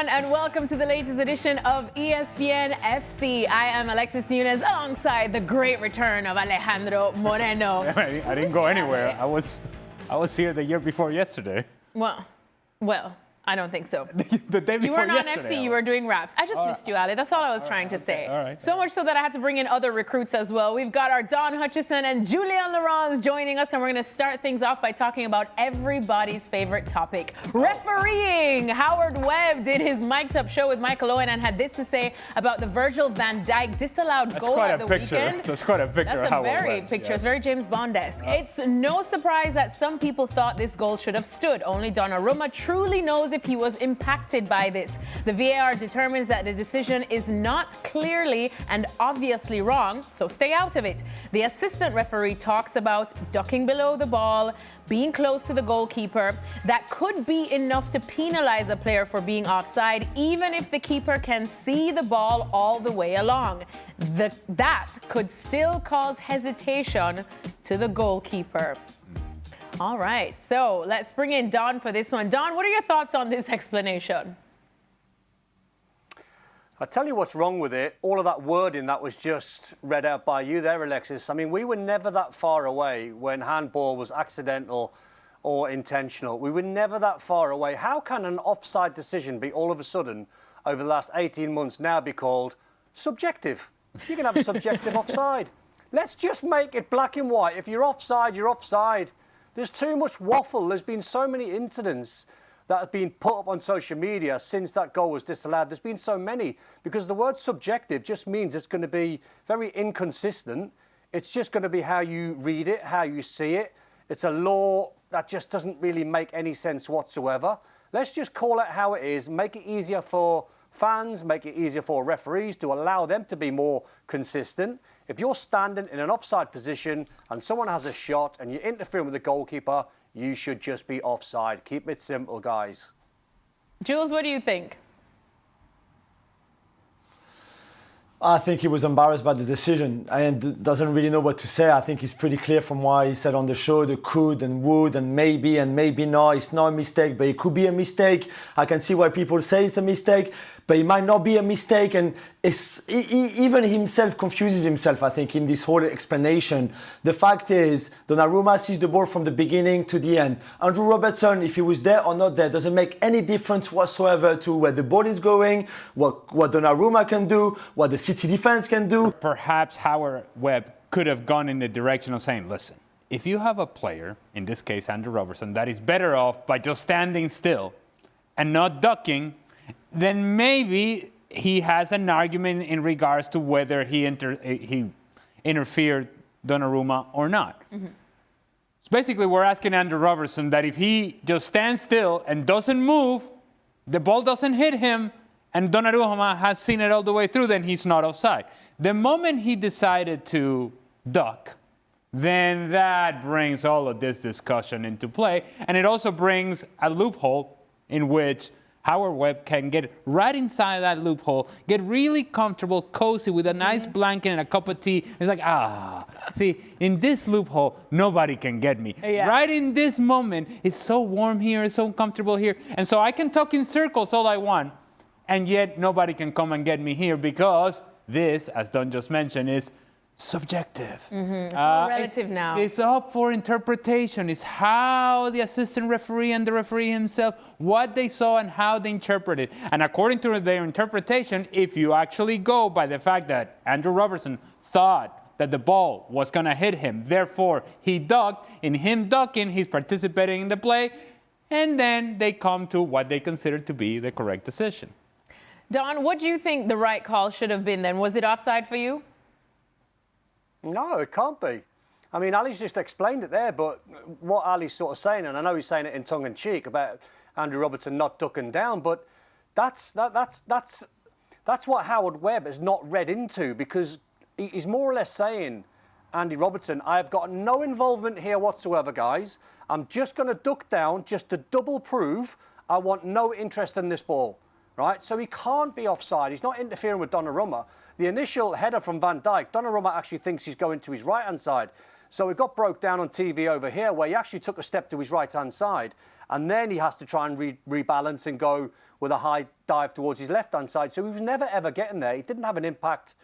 everyone, and welcome to the latest edition of ESPN FC. I am Alexis Nunes alongside the great return of Alejandro Moreno. I didn't go anywhere. I was here the year before yesterday. Well, I don't think so. The day before you weren't on yesterday. FC, you were doing raps. I just missed you, Ali. That's all I was trying to say. All right. So much so that I had to bring in other recruits as well. We've got our Don Hutchison and Julian Laurence joining us, and we're going to start things off by talking about everybody's favorite topic, refereeing. Howard Webb did his mic'd up show with Michael Owen and had this to say about the Virgil van Dijk disallowed goal at the weekend. That's quite a picture. That's a very picture. It's very James Bond-esque. It's no surprise that some people thought this goal should have stood. Only Donnarumma truly knows if he was impacted by this. The VAR determines that the decision is not clearly and obviously wrong, so stay out of it. The assistant referee talks about ducking below the ball, being close to the goalkeeper. That could be enough to penalize a player for being offside, even if the keeper can see the ball all the way along. That could still cause hesitation to the goalkeeper. All right, so let's bring in Don for this one. Don, what are your thoughts on this explanation? I'll tell you what's wrong with it. All of that wording that was just read out by you there, Alexis. I mean, we were never that far away when handball was accidental or intentional. We were never that far away. How can an offside decision be all of a sudden, over the last 18 months, now be called subjective? You can have a subjective offside. Let's just make it black and white. If you're offside, you're offside. There's too much waffle. There's been so many incidents that have been put up on social media since that goal was disallowed. There's been so many because the word subjective just means it's going to be very inconsistent. It's just going to be how you read it, how you see it. It's a law that just doesn't really make any sense whatsoever. Let's just call it how it is, make it easier for fans, make it easier for referees to allow them to be more consistent. If you're standing in an offside position and someone has a shot and you're interfering with the goalkeeper, you should just be offside. Keep it simple, guys. Jules, what do you think? I think he was embarrassed by the decision and doesn't really know what to say. I think it's pretty clear from what he said on the show, the could and would and maybe not. It's not a mistake, but it could be a mistake. I can see why people say it's a mistake, but it might not be a mistake. And even himself confuses himself, I think, in this whole explanation. The fact is, Donnarumma sees the ball from the beginning to the end. Andrew Robertson, if he was there or not there, doesn't make any difference whatsoever to where the ball is going, what Donnarumma can do, what the City defense can do. Perhaps Howard Webb could have gone in the direction of saying, listen, if you have a player, in this case Andrew Robertson, that is better off by just standing still and not ducking, then maybe he has an argument in regards to whether he interfered Donnarumma or not. Mm-hmm. So basically, we're asking Andrew Robertson that if he just stands still and doesn't move, the ball doesn't hit him, and Donnarumma has seen it all the way through, then he's not offside. The moment he decided to duck, then that brings all of this discussion into play, and it also brings a loophole in which Howard Webb can get right inside that loophole, get really comfortable, cozy with a nice blanket and a cup of tea. It's like, see, in this loophole, nobody can get me. Yeah. Right in this moment, it's so warm here, it's so comfortable here. And so I can talk in circles all I want, and yet nobody can come and get me here because this, as Don just mentioned, is subjective. Mm-hmm. It's all relative now. It's up for interpretation. It's how the assistant referee and the referee himself, what they saw and how they interpreted. And according to their interpretation, if you actually go by the fact that Andrew Robertson thought that the ball was going to hit him, therefore he ducked, in him ducking, he's participating in the play, and then they come to what they consider to be the correct decision. Don, what do you think the right call should have been then? Was it offside for you? No, it can't be. I mean, Ali's just explained it there, but what Ali's sort of saying, and I know he's saying it in tongue-in-cheek about Andrew Robertson not ducking down, but that's what Howard Webb has not read into, because he's more or less saying, Andy Robertson, I have got no involvement here whatsoever, guys. I'm just going to duck down just to double prove I want no interest in this ball. Right? So he can't be offside. He's not interfering with Donnarumma. The initial header from Van Dijk, Donnarumma actually thinks he's going to his right-hand side. So it got broke down on TV over here where he actually took a step to his right-hand side. And then he has to try and rebalance and go with a high dive towards his left-hand side. So he was never, ever getting there. He didn't have an impact.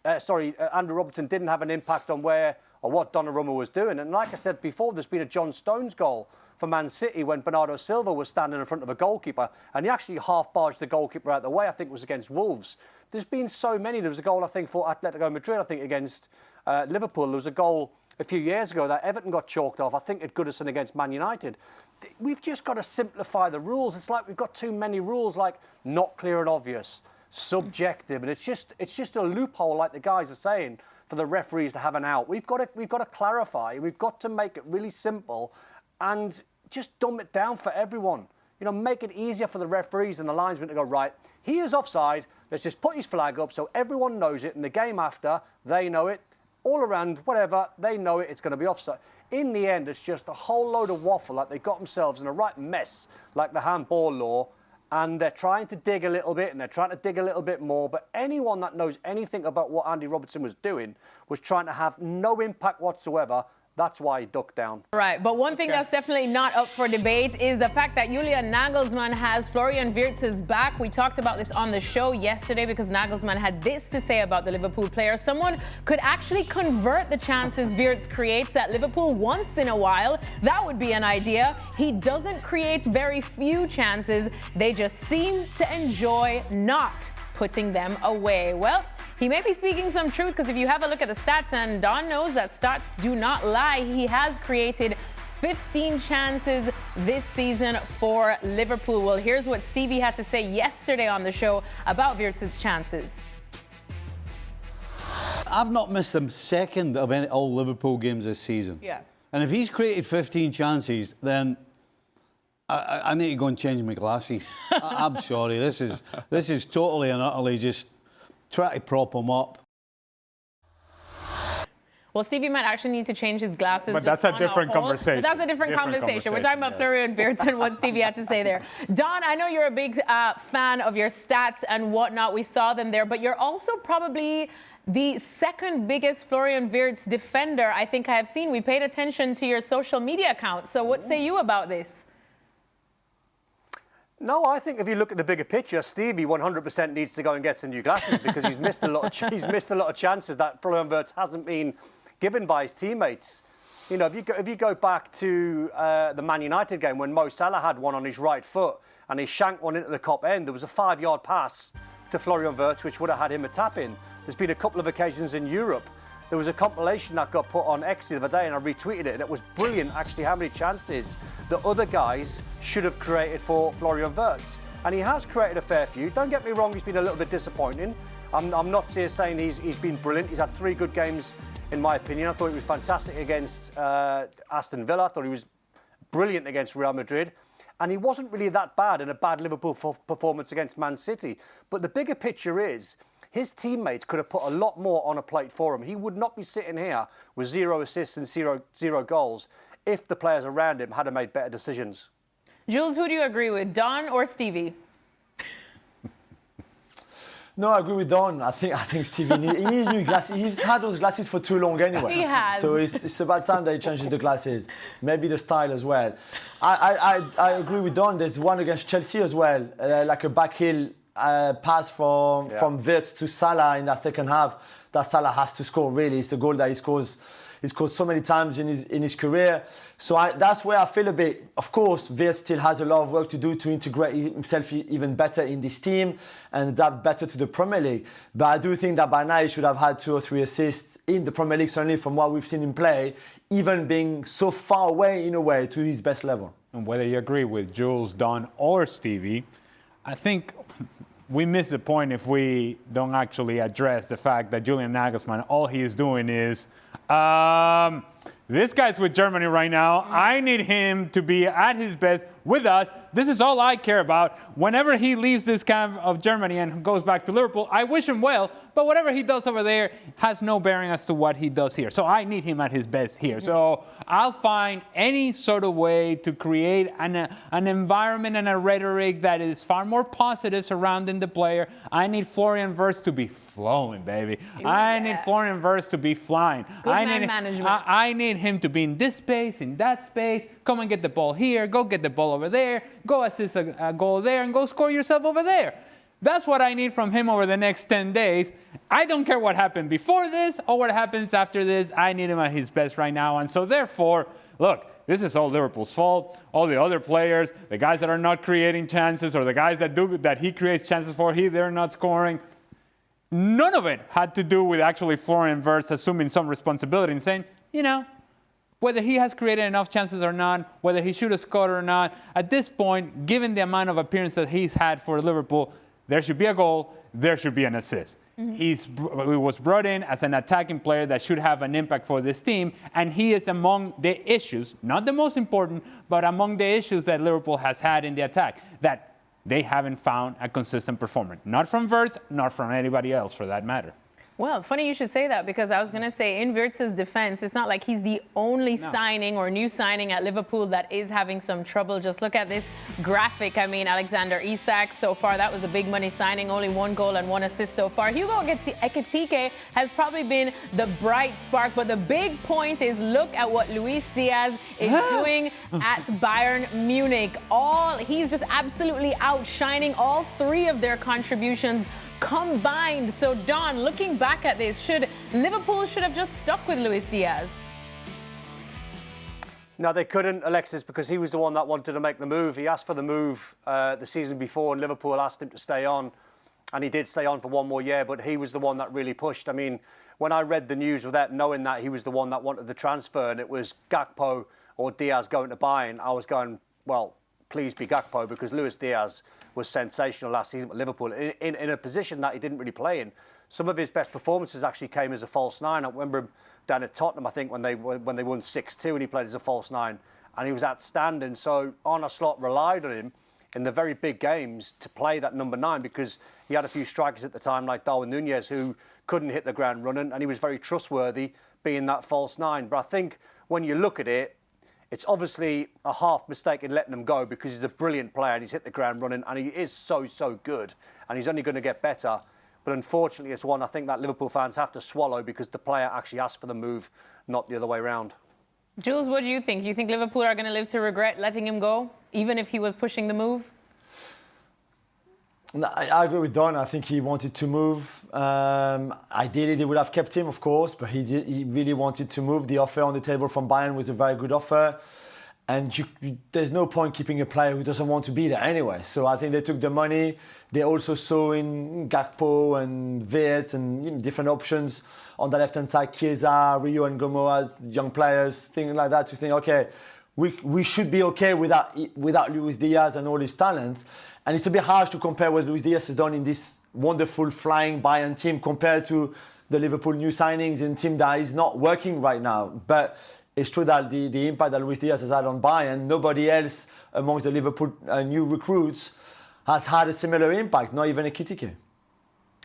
Andrew Robertson didn't have an impact on where or what Donnarumma was doing. And like I said before, there's been a John Stones goal for Man City when Bernardo Silva was standing in front of a goalkeeper and he actually half-barged the goalkeeper out of the way. I think it was against Wolves. There's been so many. There was a goal, I think, for Atletico Madrid, I think, against Liverpool. There was a goal a few years ago that Everton got chalked off, I think, at Goodison against Man United. We've just got to simplify the rules. It's like we've got too many rules, like not clear and obvious, subjective, and it's just a loophole, like the guys are saying, for the referees to have an out. We've got to clarify. We've got to make it really simple and just dumb it down for everyone. You know, make it easier for the referees and the linesmen to go, right, he is offside, let's just put his flag up so everyone knows it, and the game after, they know it, all around, whatever, they know it, it's going to be offside. In the end, it's just a whole load of waffle, like they got themselves in a right mess, like the handball law, and they're trying to dig a little bit, and they're trying to dig a little bit more, but anyone that knows anything about what Andy Robertson was doing was trying to have no impact whatsoever. That's why he ducked down. Right, but one thing that's definitely not up for debate is the fact that Julian Nagelsmann has Florian Wirtz's back. We talked about this on the show yesterday because Nagelsmann had this to say about the Liverpool player. Someone could actually convert the chances Wirtz creates at Liverpool once in a while. That would be an idea. He doesn't create very few chances. They just seem to enjoy not putting them away. Well, he may be speaking some truth because if you have a look at the stats, and Don knows that stats do not lie, he has created 15 chances this season for Liverpool. Well, here's what Stevie had to say yesterday on the show about Wirtz's chances. I've not missed a second of all Liverpool games this season. Yeah. And if he's created 15 chances, then I need to go and change my glasses. I'm sorry. This is totally and utterly just try to prop him up. Well, Stevie might actually need to change his glasses. But that's a different conversation. But that's a different conversation. We're talking about Florian Wirtz and what Stevie had to say there. Don, I know you're a big fan of your stats and whatnot. We saw them there, but you're also probably the second biggest Florian Wirtz defender I think I have seen. We paid attention to your social media account. So what say you about this? No, I think if you look at the bigger picture, Stevie 100% needs to go and get some new glasses because he's missed a lot of chances that Florian Wirtz hasn't been given by his teammates. You know, if you go back to the Man United game when Mo Salah had one on his right foot and he shanked one into the top end, there was a 5-yard pass to Florian Wirtz which would have had him a tap in. There's been a couple of occasions in Europe. There was a compilation that got put on X the other day and I retweeted it, and it was brilliant actually how many chances the other guys should have created for Florian Wirtz. And he has created a fair few. Don't get me wrong, he's been a little bit disappointing. I'm not here saying he's been brilliant. He's had 3 good games in my opinion. I thought he was fantastic against Aston Villa. I thought he was brilliant against Real Madrid. And he wasn't really that bad in a bad Liverpool performance against Man City. But the bigger picture is, his teammates could have put a lot more on a plate for him. He would not be sitting here with 0 assists and zero goals if the players around him had made better decisions. Jules, who do you agree with, Don or Stevie? No, I agree with Don. I think Stevie he needs new glasses. He's had those glasses for too long anyway. He has. So it's about time that he changes the glasses. Maybe the style as well. I agree with Don. There's one against Chelsea as well, like a backheel pass from Wirtz to Salah in that second half. That Salah has to score, really. It's a goal that he scores. He's scored so many times in his career. So that's where I feel a bit, of course, Wirtz still has a lot of work to do to integrate himself even better in this team and adapt better to the Premier League. But I do think that by now he should have had 2 or 3 assists in the Premier League, certainly from what we've seen him play, even being so far away in a way to his best level. And whether you agree with Jules, Don, or Stevie, I think we miss the point if we don't actually address the fact that Julian Nagelsmann, all he is doing is, this guy's with Germany right now. I need him to be at his best with us. This is all I care about. Whenever he leaves this camp of Germany and goes back to Liverpool, I wish him well, but whatever he does over there has no bearing as to what he does here. So I need him at his best here. So I'll find any sort of way to create an environment and a rhetoric that is far more positive surrounding the player. I need Florian Wirtz to be flowing, baby. I need Florian Wirtz to be flying. Good man management. I need need him to be in this space, in that space. Come and get the ball here. Go get the ball over there. Go assist a goal there and go score yourself over there. That's what I need from him over the next 10 days. I don't care what happened before this or what happens after this. I need him at his best right now. And so therefore, look, this is all Liverpool's fault. All the other players, the guys that are not creating chances or the guys that he creates chances for, they're not scoring. None of it had to do with actually Florian Wirtz assuming some responsibility and saying, whether he has created enough chances or not, whether he should have scored or not, at this point, given the amount of appearances that he's had for Liverpool, there should be a goal, there should be an assist. Mm-hmm. He was brought in as an attacking player that should have an impact for this team, and he is among the issues, not the most important, but among the issues that Liverpool has had in the attack, that they haven't found a consistent performer. Not from Wirtz, not from anybody else for that matter. Well, funny you should say that, because I was going to say, in Wirtz's defense, it's not like he's the only signing or new signing at Liverpool that is having some trouble. Just look at this graphic. I mean, Alexander Isak, so far, that was a big money signing. Only 1 goal and 1 assist so far. Hugo Ekitike has probably been the bright spark, but the big point is look at what Luis Diaz is doing at Bayern Munich. He's just absolutely outshining all 3 of their contributions combined. So, Don, looking back at this, Liverpool should have just stuck with Luis Diaz? No, they couldn't, Alexis, because he was the one that wanted to make the move. He asked for the move the season before, and Liverpool asked him to stay on, and he did stay on for 1 more year, but he was the one that really pushed. I mean, when I read the news without knowing that he was the one that wanted the transfer, and it was Gakpo or Diaz going to Bayern, I was going, well, please be Gakpo, because Luis Diaz was sensational last season with Liverpool in a position that he didn't really play in. Some of his best performances actually came as a false 9. I remember him down at Tottenham, I think, when they won 6-2 and he played as a false 9, and he was outstanding. So Arne Slot relied on him in the very big games to play that number 9, because he had a few strikers at the time like Darwin Núñez who couldn't hit the ground running, and he was very trustworthy being that false 9. But I think when you look at it, it's obviously a half mistake in letting him go, because he's a brilliant player and he's hit the ground running and he is so good, and he's only going to get better. But unfortunately, it's one I think that Liverpool fans have to swallow, because the player actually asked for the move, not the other way around. Jules, what do you think? Do you think Liverpool are going to live to regret letting him go, even if he was pushing the move? No, I agree with Don. I think he wanted to move. Ideally, they would have kept him, of course, but he really wanted to move. The offer on the table from Bayern was a very good offer. And there's no point keeping a player who doesn't want to be there anyway. So I think they took the money. They also saw in Gakpo and Wirtz and different options on the left-hand side, Chiesa, Rio and Gomo as young players, things like that, to think, okay, we should be okay without Luis Diaz and all his talents. And it's a bit harsh to compare what Luis Diaz has done in this wonderful flying Bayern team compared to the Liverpool new signings in a team that is not working right now. But it's true that the impact that Luis Diaz has had on Bayern, nobody else amongst the Liverpool new recruits has had a similar impact, not even Ekitike.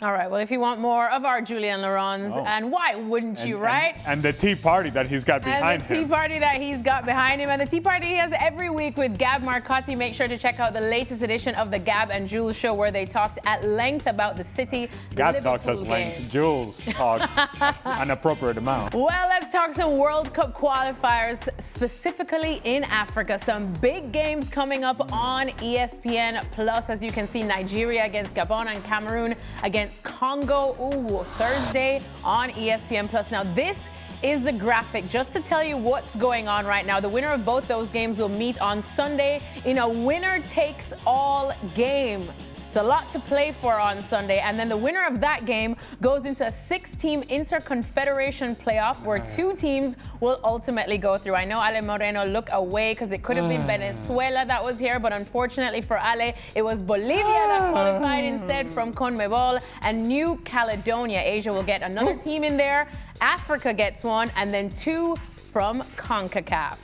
All right, well, if you want more of our Julian Laurens, and why wouldn't you, right? And the tea party that he's got behind him. And the tea party that he's got behind him. And the tea party he has every week with Gab Marcotti. Make sure to check out the latest edition of the Gab and Jules show, where they talked at length about the City Gab Liverpool talks as game. length. Jules talks an appropriate amount. Well, let's talk some World Cup qualifiers, specifically in Africa. Some big games coming up on ESPN Plus. As you can see, Nigeria against Gabon and Cameroon against Congo. Ooh, Thursday on ESPN Plus. Now, this is the graphic just to tell you what's going on right now. The winner of both those games will meet on Sunday in a winner-takes-all game. It's a lot to play for on Sunday. And then the winner of that game goes into a 6-team Interconfederation playoff where 2 teams will ultimately go through. I know Ale Moreno looked away because it could have been Venezuela that was here, but unfortunately for Ale, it was Bolivia that qualified instead from CONMEBOL, and New Caledonia. Asia will get another team in there. Africa gets 1, and then 2 from CONCACAF.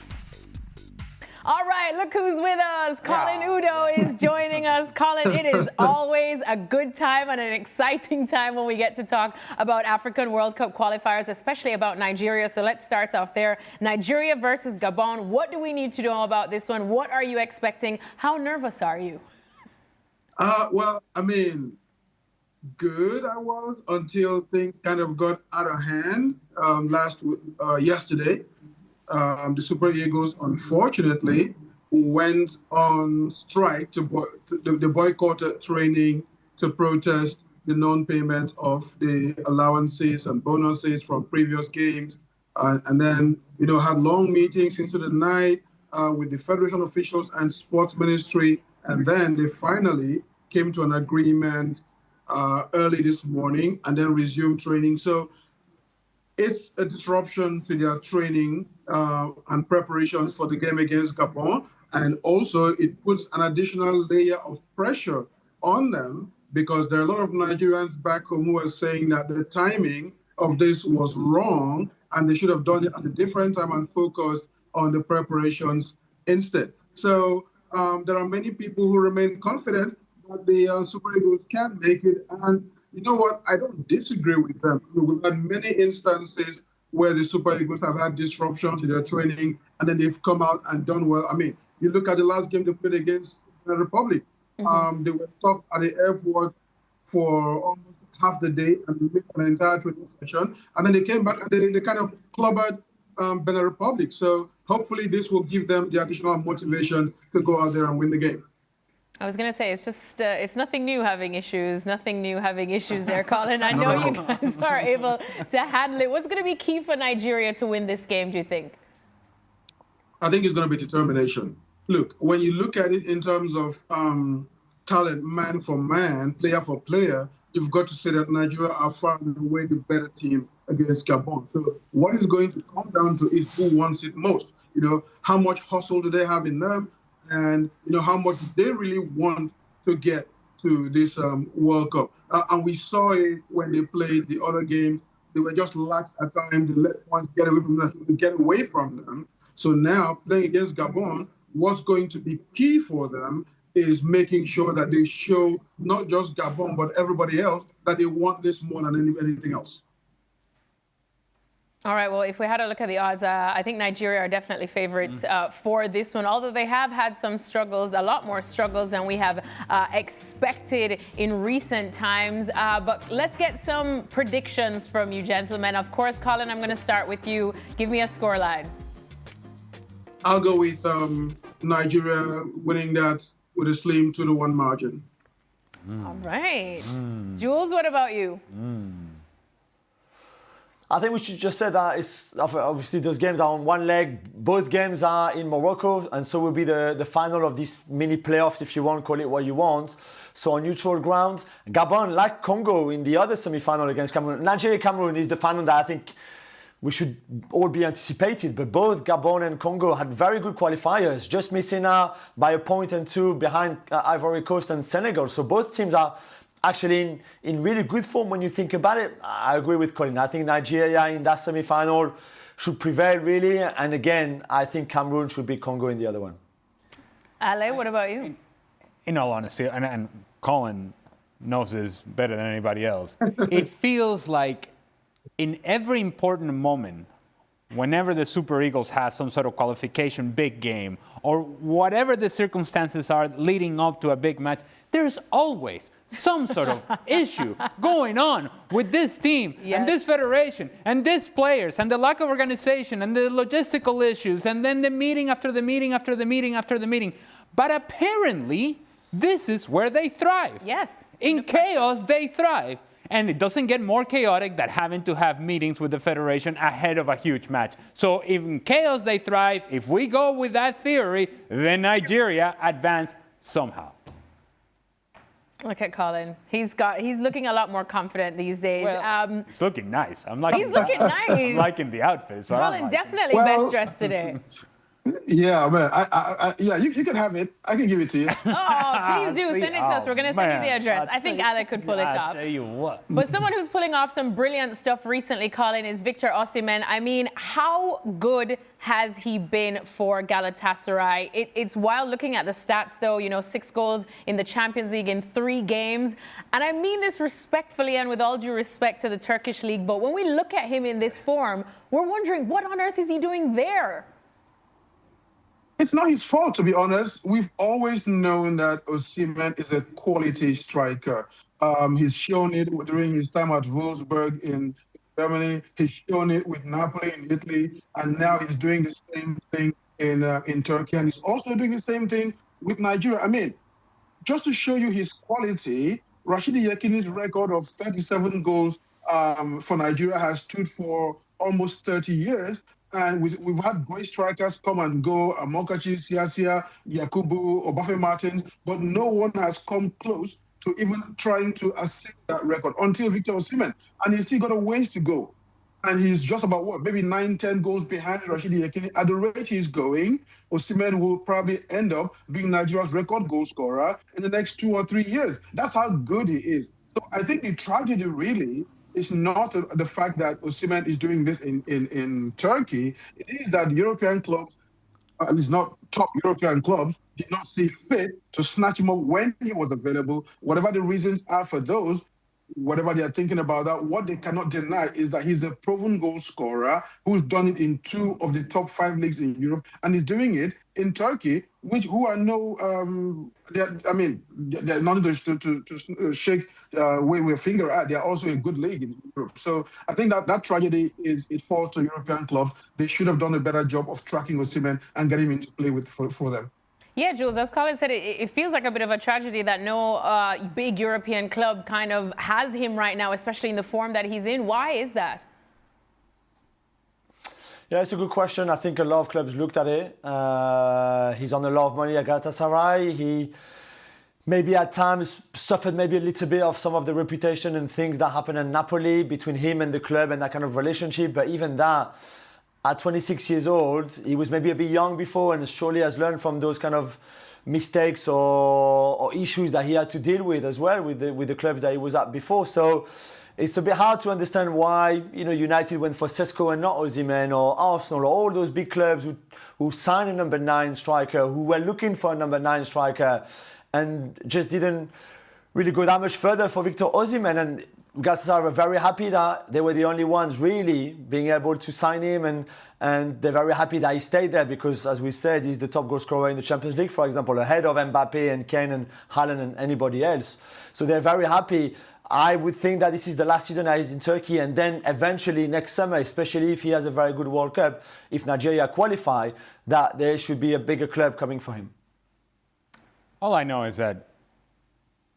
All right, look who's with us. Colin Udo is joining us. Colin, it is always a good time and an exciting time when we get to talk about African World Cup qualifiers, especially about Nigeria. So let's start off there. Nigeria versus Gabon. What do we need to know about this one? What are you expecting? How nervous are you? Well, I mean, good I was until things kind of got out of hand yesterday. the Super Eagles, unfortunately, went on strike they boycotted training to protest the non-payment of the allowances and bonuses from previous games, and then had long meetings into the night with the federation officials and sports ministry, and then they finally came to an agreement early this morning and then resumed training. So it's a disruption to their training and preparations for the game against Gabon. And also it puts an additional layer of pressure on them because there are a lot of Nigerians back home who are saying that the timing of this was wrong and they should have done it at a different time and focused on the preparations instead. So there are many people who remain confident that the Super Eagles can make it. And you know what? I don't disagree with them. We've had many instances where the Super Eagles have had disruptions to their training and then they've come out and done well. I mean, you look at the last game they played against the Republic. Mm-hmm. They were stopped at the airport for almost half the day and missed an entire training session. And then they came back and they kind of clobbered Benin Republic. So hopefully this will give them the additional motivation to go out there and win the game. I was going to say, it's just, it's nothing new having issues there, Colin. I know you guys are able to handle it. What's going to be key for Nigeria to win this game, do you think? I think it's going to be determination. Look, when you look at it in terms of talent, man for man, player for player, you've got to say that Nigeria are far and away the better team against Gabon. So what is going to come down to is who wants it most. How much hustle do they have in them? And, how much do they really want to get to this World Cup? And we saw it when they played the other games. They were just lax at times. They let points get away from them. So now, playing against Gabon, what's going to be key for them is making sure that they show not just Gabon, but everybody else that they want this more than anything else. All right, well, if we had a look at the odds, I think Nigeria are definitely favorites for this one, although they have had some struggles, a lot more struggles than we have expected in recent times. But let's get some predictions from you, gentlemen. Of course, Colin, I'm going to start with you. Give me a scoreline. I'll go with Nigeria winning that with a slim 2-1 margin. All right. Jules, what about you? I think we should just say that it's obviously those games are on one leg. Both games are in Morocco, and so will be the final of this mini playoffs, if you want, call it what you want. So on neutral grounds, Gabon, like Congo in the other semi-final against Cameroon. Nigeria-Cameroon is the final that I think we should all be anticipated. But both Gabon and Congo had very good qualifiers, just missing out by a point and two behind Ivory Coast and Senegal. So both teams are actually in really good form when you think about it. I agree with Colin. I think Nigeria in that semi-final should prevail, really. And again, I think Cameroon should beat Congo in the other one. Ale, what about you? In all honesty, and Colin knows this better than anybody else, it feels like in every important moment, whenever the Super Eagles have some sort of qualification big game or whatever the circumstances are leading up to a big match, there's always some sort of issue going on with this team and this federation and these players and the lack of organization and the logistical issues and then the meeting after the meeting after the meeting after the meeting. But apparently, this is where they thrive. Yes. In chaos, they thrive. And it doesn't get more chaotic than having to have meetings with the federation ahead of a huge match. So in chaos, they thrive. If we go with that theory, then Nigeria advance somehow. Look at Colin. He's looking a lot more confident these days. Well, he's looking nice. He's looking nice. I'm liking the outfits. Colin, definitely best dressed today. Yeah, man. You can have it. I can give it to you. Oh, please do. Send it to us. We're going to send you the address. I think Alec could pull it off. I'll tell you what. But someone who's pulling off some brilliant stuff recently, Colin, is Victor Osimhen. I mean, how good has he been for Galatasaray? It's wild looking at the stats, though. 6 goals in the Champions League in 3 games. And I mean this respectfully and with all due respect to the Turkish league. But when we look at him in this form, we're wondering, what on earth is he doing there? It's not his fault, to be honest. We've always known that Osimhen is a quality striker. He's shown it during his time at Wolfsburg in Germany. He's shown it with Napoli in Italy, and now he's doing the same thing in Turkey, and he's also doing the same thing with Nigeria. I mean, just to show you his quality, Rashidi Yekini's record of 37 goals for Nigeria has stood for almost 30 years. And we've had great strikers come and go, Amokachi, Siasia, Yakubu, Obafe Martins, but no one has come close to even trying to ascend that record until Victor Osimhen. And he's still got a ways to go. And he's just about, what, maybe 9-10 goals behind Rashidi Yekini. At the rate he's going, Osimhen will probably end up being Nigeria's record goal scorer in the next 2 or 3 years. That's how good he is. So I think the tragedy really is not the fact that Osimhen is doing this in Turkey. It is that European clubs, at least not top European clubs, did not see fit to snatch him up when he was available. Whatever the reasons are for those, whatever they are thinking about that, what they cannot deny is that he's a proven goal scorer who's done it in 2 of the top 5 leagues in Europe, and he's doing it in Turkey, who are they're not to shake wave a finger at. They're also a good league in Europe. So I think that tragedy it falls to European clubs. They should have done a better job of tracking Osimhen and getting him into play for them. Yeah, Jules, as Colin said, it feels like a bit of a tragedy that no big European club kind of has him right now, especially in the form that he's in. Why is that? Yeah, it's a good question. I think a lot of clubs looked at it. He's on a lot of money at Galatasaray. He maybe at times suffered maybe a little bit of some of the reputation and things that happened in Napoli between him and the club and that kind of relationship. But even that, at 26 years old, he was maybe a bit young before and surely has learned from those kind of mistakes or issues that he had to deal with as well with the clubs that he was at before. So it's a bit hard to understand why United went for Sesko and not Osimhen, or Arsenal, or all those big clubs who signed a number 9 striker, who were looking for a number 9 striker and just didn't really go that much further for Victor Osimhen. And Galatasaray were very happy that they were the only ones really being able to sign him, and they're very happy that he stayed there because, as we said, he's the top goal scorer in the Champions League, for example, ahead of Mbappe and Kane and Haaland and anybody else. So they're very happy. I would think that this is the last season that he's in Turkey, and then eventually next summer, especially if he has a very good World Cup, if Nigeria qualify, that there should be a bigger club coming for him. All I know is that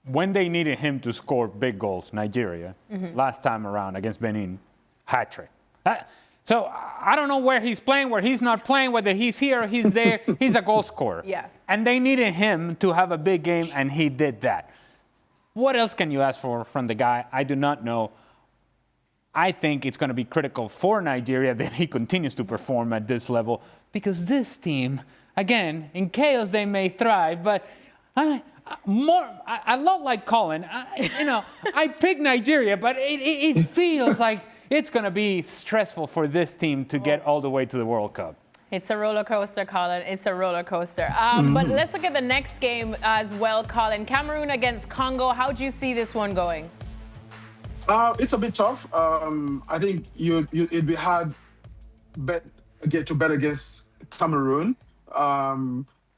when they needed him to score big goals, Nigeria, last time around against Benin, hat-trick. So I don't know where he's playing, where he's not playing, whether he's here or he's there. He's a goal scorer. Yeah. And they needed him to have a big game, and he did that. What else can you ask for from the guy? I do not know. I think it's going to be critical for Nigeria that he continues to perform at this level, because this team, again, in chaos they may thrive, but a lot like Colin, I pick Nigeria, but it feels like it's going to be stressful for this team to get all the way to the World Cup. It's a roller coaster, Colin. It's a roller coaster. But let's look at the next game as well, Colin. Cameroon against Congo. How do you see this one going? It's a bit tough. I think it'd be hard to bet against Cameroon.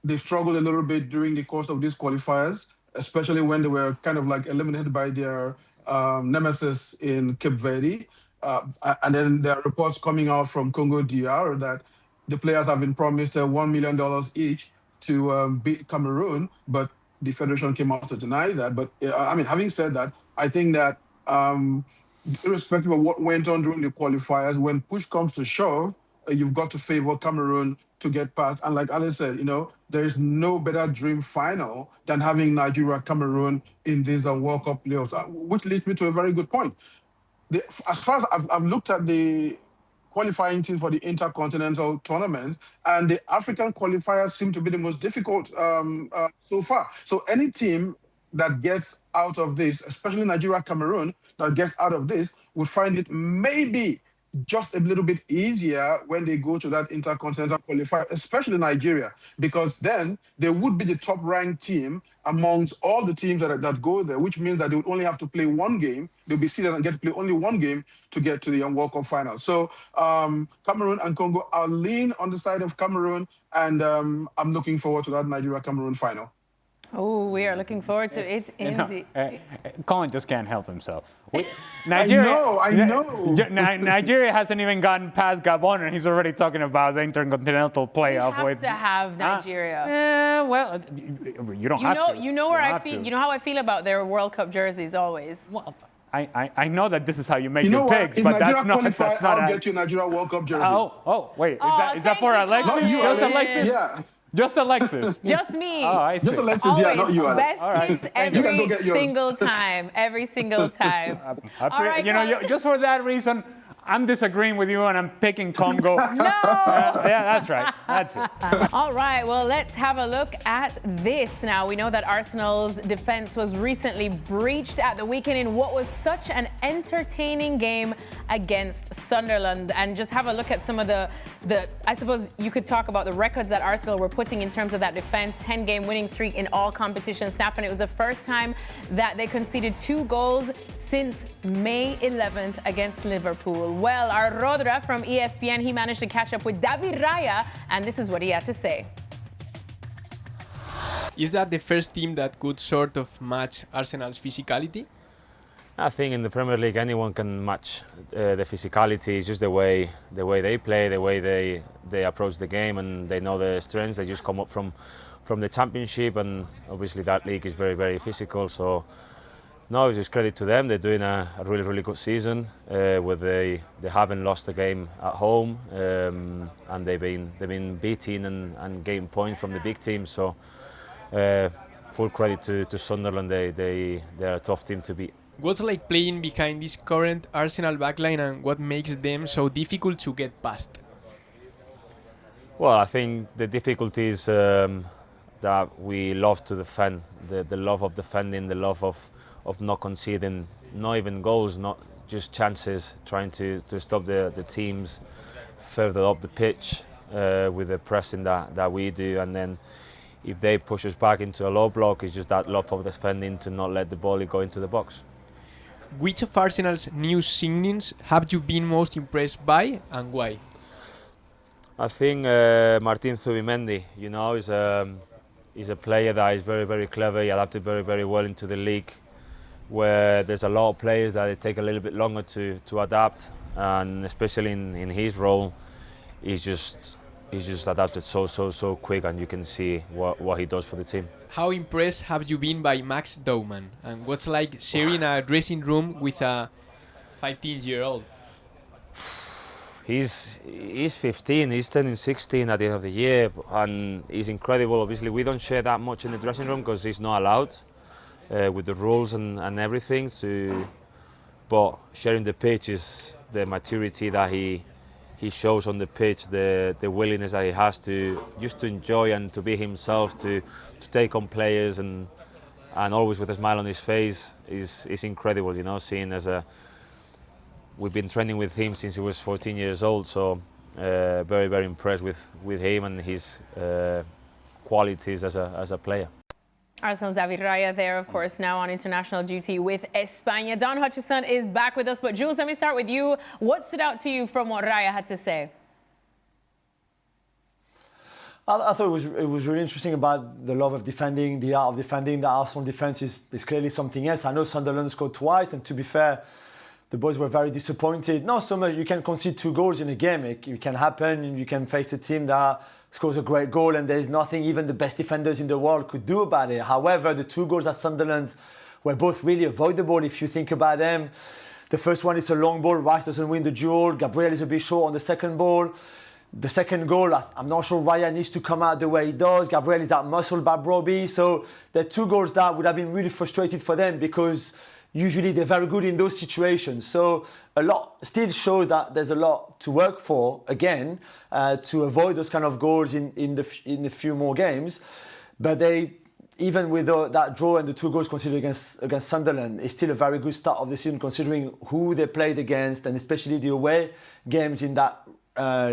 They struggled a little bit during the course of these qualifiers, especially when they were kind of like eliminated by their nemesis in Cape Verde. And then there are reports coming out from Congo DR that the players have been promised $1 million each to beat Cameroon, but the federation came out to deny that. But having said that, I think that irrespective of what went on during the qualifiers, when push comes to shove, you've got to favor Cameroon to get past. And like Alice said, there is no better dream final than having Nigeria-Cameroon in these World Cup playoffs, which leads me to a very good point. As far as I've looked at the qualifying team for the Intercontinental Tournament, and the African qualifiers seem to be the most difficult so far. So any team that gets out of this, especially Nigeria-Cameroon, that gets out of this, would find it maybe just a little bit easier when they go to that Intercontinental qualifier, especially Nigeria, because then they would be the top-ranked team amongst all the teams that go there, which means that they would only have to play one game. They'll be seeded and get to play only one game to get to the World Cup final. So Cameroon and Congo, I'll lean on the side of Cameroon, and I'm looking forward to that Nigeria-Cameroon final. Oh, we are looking forward to it indeed. Colin just can't help himself. I know. Nigeria hasn't even gotten past Gabon, and he's already talking about the intercontinental playoff. We have to have Nigeria. Well, you don't have to. You know where You I have feel. to. You know how I feel about their World Cup jerseys always. Well, I know that this is how you make You know your what? picks, If but Nigeria that's not. qualify, That's not. I'll get you a Nigeria World Cup jersey. Wait. Oh, Is that for thank you, Alexis? Colin. Not you, Just Alex. Alexis? Yeah. Just Alexis. Just me. Oh, I see. Just Alexis, Always yeah, not you, Alex. best All right. kids Thank you. You can every go get yours. single time. Every single time. All right, Colin. Just for that reason, I'm disagreeing with you, and I'm picking Congo. No. Yeah, that's right. That's it. All right, well, let's have a look at this now. We know that Arsenal's defense was recently breached at the weekend in what was such an entertaining game against Sunderland. And just have a look at some of the I suppose you could talk about the records that Arsenal were putting in terms of that defense. 10-game winning streak in all competitions snapping. It was the first time that they conceded 2 goals since May 11th against Liverpool. Well, our Rodra from ESPN, he managed to catch up with David Raya, and this is what he had to say. Is that the first team that could sort of match Arsenal's physicality? I think in the Premier League anyone can match the physicality. It's just the way they play, the way they approach the game, and they know the strengths. They just come up from the Championship, and obviously that league is very, very physical. So no, it's just credit to them. They're doing a really, really good season. Where they haven't lost a game at home, and they've been beaten and getting points from the big teams. So full credit to Sunderland. They're a tough team to beat. What's like playing behind this current Arsenal backline, and what makes them so difficult to get past? Well, I think the difficulty is that we love to defend. The love of defending, the love of not conceding, not even goals, not just chances, trying to stop the teams further up the pitch with the pressing that we do. And then if they push us back into a low block, it's just that love of defending to not let the ball go into the box. Which of Arsenal's new signings have you been most impressed by, and why? I think Martin Zubimendi, is a player that is very, very clever. He adapted very, very well into the league, where there's a lot of players that it take a little bit longer to adapt, and especially in his role, he's just adapted so quick, and you can see what he does for the team. How impressed have you been by Max Dowman, and what's like sharing a dressing room with a 15-year-old? He's 15, he's turning 16 at the end of the year, and he's incredible. Obviously, we don't share that much in the dressing room because he's not allowed with the rules and everything. But sharing the pitch is the maturity that he shows on the pitch, the willingness that he has to just to enjoy and to be himself, to take on players, and always with a smile on his face is incredible. Seeing we've been training with him since he was 14 years old, so very, very impressed with him and his qualities as a player. Arsenal's David Raya there, of course, now on international duty with España. Don Hutchison is back with us, but Jules, let me start with you. What stood out to you from what Raya had to say? I thought it was really interesting about the love of defending, the art of defending. The Arsenal defence is clearly something else. I know Sunderland scored twice, and to be fair, the boys were very disappointed. Not so much, you can concede 2 goals in a game. It can happen. You can face a team that scores a great goal, and there's nothing even the best defenders in the world could do about it. However, the 2 goals at Sunderland were both really avoidable if you think about them. The first one is a long ball. Rice doesn't win the duel. Gabriel is a bit short on the second ball. The second goal, I'm not sure Raya needs to come out the way he does. Gabriel is outmuscled by Broby. So there are 2 goals that would have been really frustrated for them, because usually they're very good in those situations. So a lot still shows that there's a lot to work for, again, to avoid those kind of goals in a few more games. But even with that draw and the 2 goals conceded against Sunderland, it's still a very good start of the season, considering who they played against, and especially the away games in that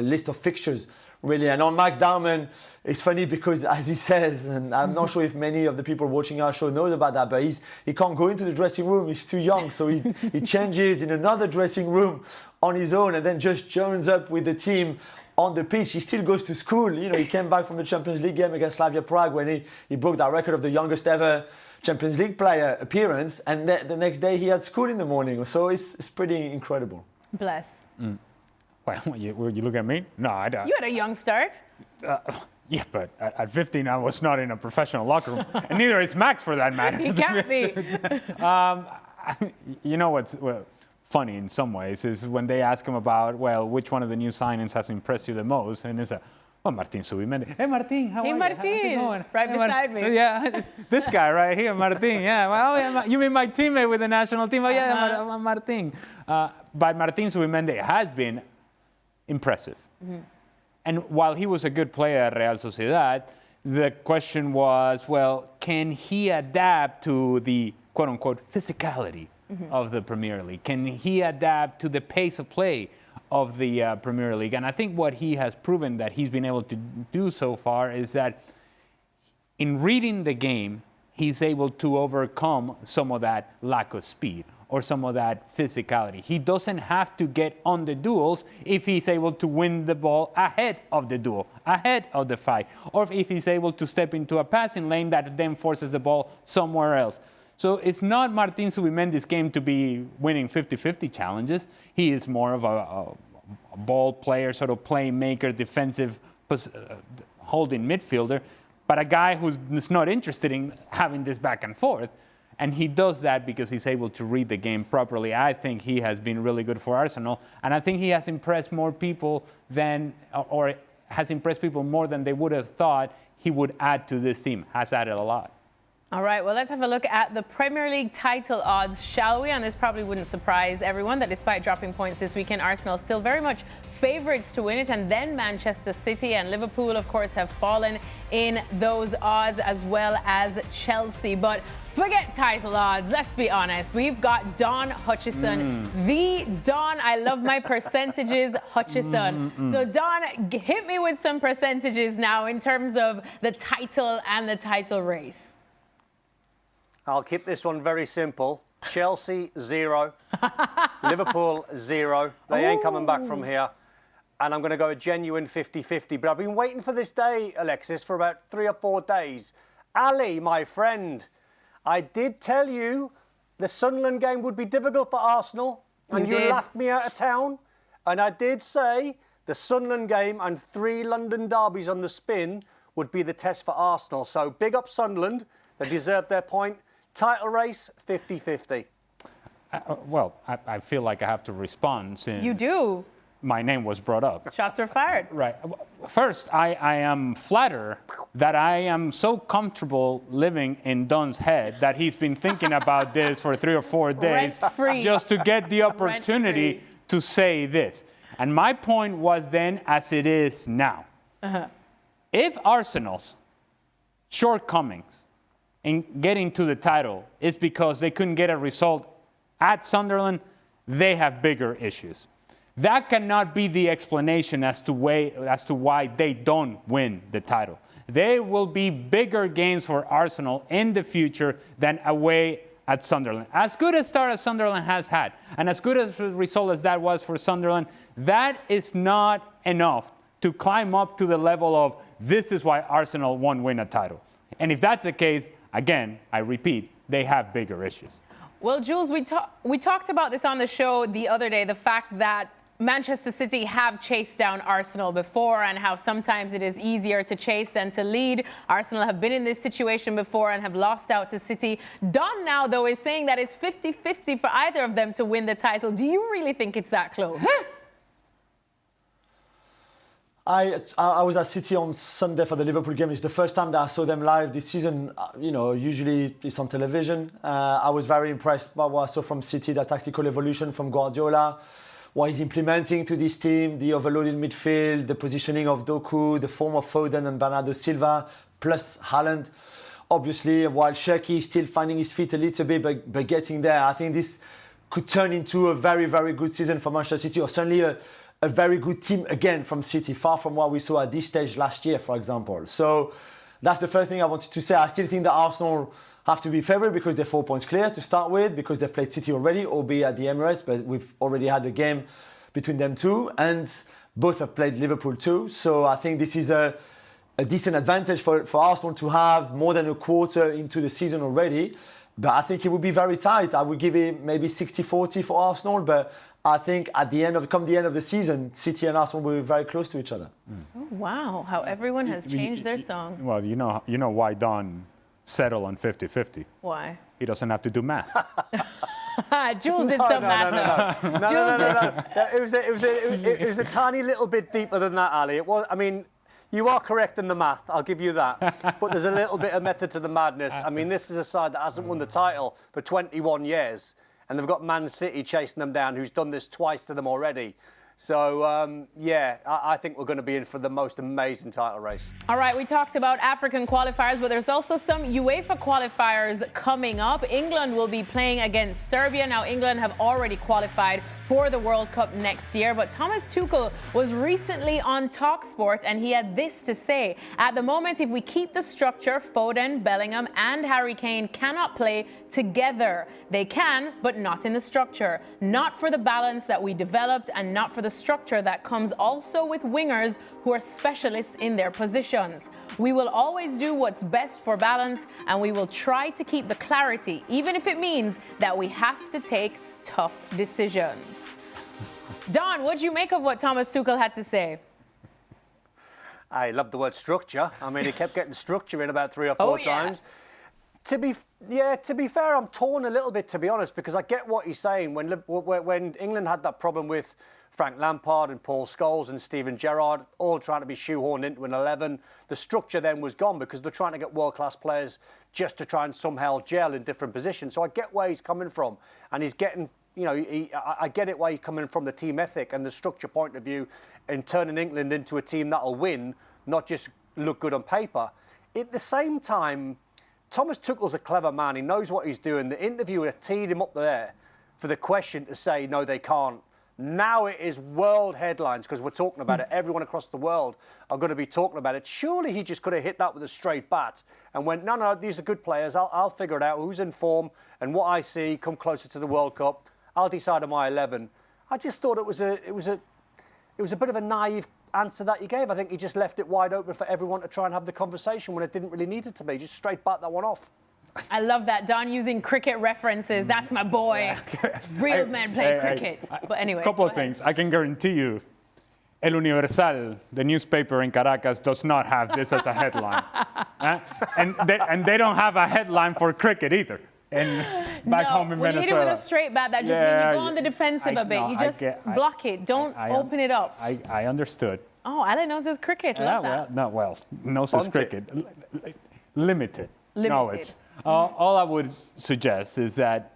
list of fixtures, really. And on Max Dowman, it's funny because, as he says, and I'm not sure if many of the people watching our show knows about that, but he can't go into the dressing room. He's too young, so he changes in another dressing room on his own, and then just joins up with the team on the pitch, he still goes to school. You know, he came back from the Champions League game against Slavia Prague when he broke that record of the youngest ever Champions League player appearance, and the next day he had school in the morning. So it's pretty incredible. Bless. Well, you look at me? No, I don't. You had a young start. Yeah, but at 15, I was not in a professional locker room. And neither is Max, for that matter. He can't be. You know what's funny in some ways is when they ask him about, well, which one of the new signings has impressed you the most? And it's Martin Subimendi. Hey, Martin, how are you? How's it going? Right beside me. Yeah, this guy right here, Martin. Yeah, well, yeah, you mean my teammate with the national team? Oh, yeah, Martin. But Martin Subimendi has been impressive. And while he was a good player at Real Sociedad, the question was, well, can he adapt to the quote-unquote physicality of the Premier League? Can he adapt to the pace of play of the Premier League? And I think what he has proven that he's been able to do so far is that in reading the game, he's able to overcome some of that lack of speed or some of that physicality. He doesn't have to get on the duels if he's able to win the ball ahead of the duel, ahead of the fight, or if he's able to step into a passing lane that then forces the ball somewhere else. So it's not Martin Subimendi's game to be winning 50-50 challenges. He is more of a ball player, sort of playmaker, defensive, holding midfielder, but a guy who's not interested in having this back and forth. And he does that because he's able to read the game properly. I think he has been really good for Arsenal. And I think he has impressed more people or has impressed people more than they would have thought he would add to this team. Has added a lot. All right, well, let's have a look at the Premier League title odds, shall we? And this probably wouldn't surprise everyone that despite dropping points this weekend, Arsenal still very much favourites to win it. And then Manchester City and Liverpool, of course, have fallen in those odds, as well as Chelsea. But forget title odds, let's be honest. We've got Don Hutchison, the Don, I love my percentages, Hutchison. So Don, hit me with some percentages now in terms of the title and the title race. I'll keep this one very simple. Chelsea, 0. Liverpool, 0. They ain't coming back from here. And I'm going to go a genuine 50-50. But I've been waiting for this day, Alexis, for about 3 or 4 days. Ali, my friend, I did tell you the Sunderland game would be difficult for Arsenal. And you laughed me out of town. And I did say the Sunderland game and 3 London derbies on the spin would be the test for Arsenal. So big up Sunderland. They deserve their point. Title race, 50-50. Well, I feel like I have to respond since you do. My name was brought up. Shots were fired. Right. First, I am flattered that I am so comfortable living in Don's head that he's been thinking about this for 3 or 4 days just to get the opportunity to say this. And my point was then as it is now. If Arsenal's shortcomings in getting to the title is because they couldn't get a result at Sunderland, they have bigger issues. That cannot be the explanation as to why they don't win the title. There will be bigger games for Arsenal in the future than away at Sunderland. As good a start as Sunderland has had, and as good a result as that was for Sunderland, that is not enough to climb up to the level of this is why Arsenal won't win a title. And if that's the case, again, I repeat, they have bigger issues. Well, Jules, we talked about this on the show the other day, the fact that Manchester City have chased down Arsenal before and how sometimes it is easier to chase than to lead. Arsenal have been in this situation before and have lost out to City. Don now, though, is saying that it's 50-50 for either of them to win the title. Do you really think it's that close? I was at City on Sunday for the Liverpool game. It's the first time that I saw them live this season. Usually it's on television. I was very impressed by what I saw from City, the tactical evolution from Guardiola, what he's implementing to this team, the overloaded midfield, the positioning of Doku, the form of Foden and Bernardo Silva, plus Haaland. Obviously, while Cherki is still finding his feet a little bit, but getting there, I think this could turn into a very, very good season for Manchester City, or certainly a very good team again from City, far from what we saw at this stage last year, for example. So that's the first thing I wanted to say. I still think that Arsenal have to be favourite because they're 4 points clear to start with, because they've played City already, albeit at the Emirates, but we've already had a game between them two. And both have played Liverpool too. So I think this is a decent advantage for Arsenal to have more than a quarter into the season already. But I think it would be very tight. I would give it maybe 60-40 for Arsenal, but I think at the end of the season, City and Arsenal will be very close to each other. Oh, wow, how everyone has changed their song. Well, you know why Don settled on 50-50. Why? He doesn't have to do math. Jules did some math. No. It was a tiny little bit deeper than that, Ali. It was. I mean, you are correct in the math. I'll give you that. But there's a little bit of method to the madness. I mean, this is a side that hasn't won the title for 21 years, and they've got Man City chasing them down, who's done this twice to them already. So, I think we're going to be in for the most amazing title race. All right, we talked about African qualifiers, but there's also some UEFA qualifiers coming up. England will be playing against Serbia. Now, England have already qualified for the World Cup next year, but Thomas Tuchel was recently on TalkSport, and he had this to say. At the moment, if we keep the structure, Foden, Bellingham, and Harry Kane cannot play together. They can, but not in the structure. Not for the balance that we developed, and not for the structure that comes also with wingers who are specialists in their positions. We will always do what's best for balance, and we will try to keep the clarity, even if it means that we have to take tough decisions. Don, what do you make of what Thomas Tuchel had to say? I love the word structure. I mean, he kept getting structure in about 3 or 4 times. To be fair, I'm torn a little bit, to be honest, because I get what he's saying. When England had that problem with Frank Lampard and Paul Scholes and Steven Gerrard, all trying to be shoehorned into an 11, the structure then was gone because they're trying to get world-class players just to try and somehow gel in different positions. So I get where he's coming from, and he's getting, I get it where he's coming from, the team ethic and the structure point of view, and turning England into a team that'll win, not just look good on paper. At the same time, Thomas Tuchel's a clever man. He knows what he's doing. The interviewer teed him up there for the question to say, no, they can't. Now it is world headlines because we're talking about it. Everyone across the world are going to be talking about it. Surely he just could have hit that with a straight bat and went, no, these are good players. I'll figure it out, who's in form and what I see come closer to the World Cup. I'll decide on my 11. I just thought it was a bit of a naive answer that he gave. I think he just left it wide open for everyone to try and have the conversation when it didn't really need it to be. Just straight bat that one off. I love that. Don using cricket references. That's my boy. Real men play cricket. But anyway. Couple of things. I can guarantee you, El Universal, the newspaper in Caracas, does not have this as a headline. And they don't have a headline for cricket either. And back home in Venezuela. When you hit it with a straight bat, that just means you go on the defensive a bit. You just block it. Don't open it up. I understood. Oh, Alan knows his cricket. Love that. Knows his cricket. Limited knowledge. All I would suggest is that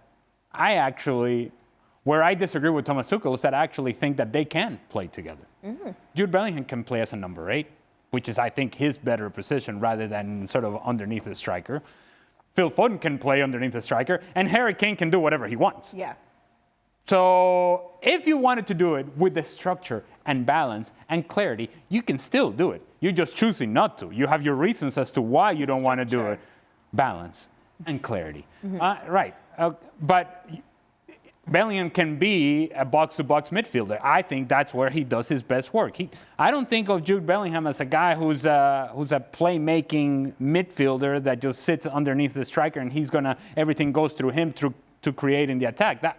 where I disagree with Thomas Tuchel is that I actually think that they can play together. Jude Bellingham can play as a number 8, which is, I think, his better position rather than sort of underneath the striker. Phil Foden can play underneath the striker, and Harry Kane can do whatever he wants. Yeah. So if you wanted to do it with the structure and balance and clarity, you can still do it. You're just choosing not to. You have your reasons as to why you don't want to do it. Balance and clarity. Right. But Bellingham can be a box-to-box midfielder. I think that's where he does his best work. I don't think of Jude Bellingham as a guy who's a playmaking midfielder that just sits underneath the striker and everything goes through him to creating the attack.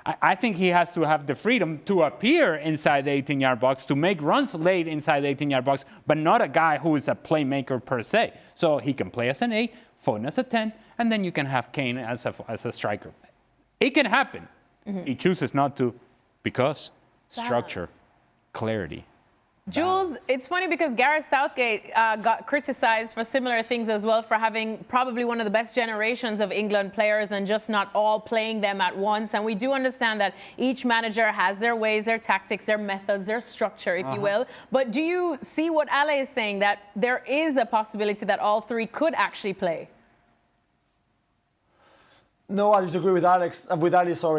I think he has to have the freedom to appear inside the 18-yard box, to make runs late inside the 18-yard box, but not a guy who is a playmaker per se. So he can play as an 8, Foden as a 10, and then you can have Kane as a striker. It can happen. He chooses not to because structure, clarity. Jules, it's funny because Gareth Southgate got criticised for similar things as well, for having probably one of the best generations of England players and just not all playing them at once. And we do understand that each manager has their ways, their tactics, their methods, their structure, if you will. But do you see what Ale is saying, that there is a possibility that all 3 could actually play? No, I disagree with Ali.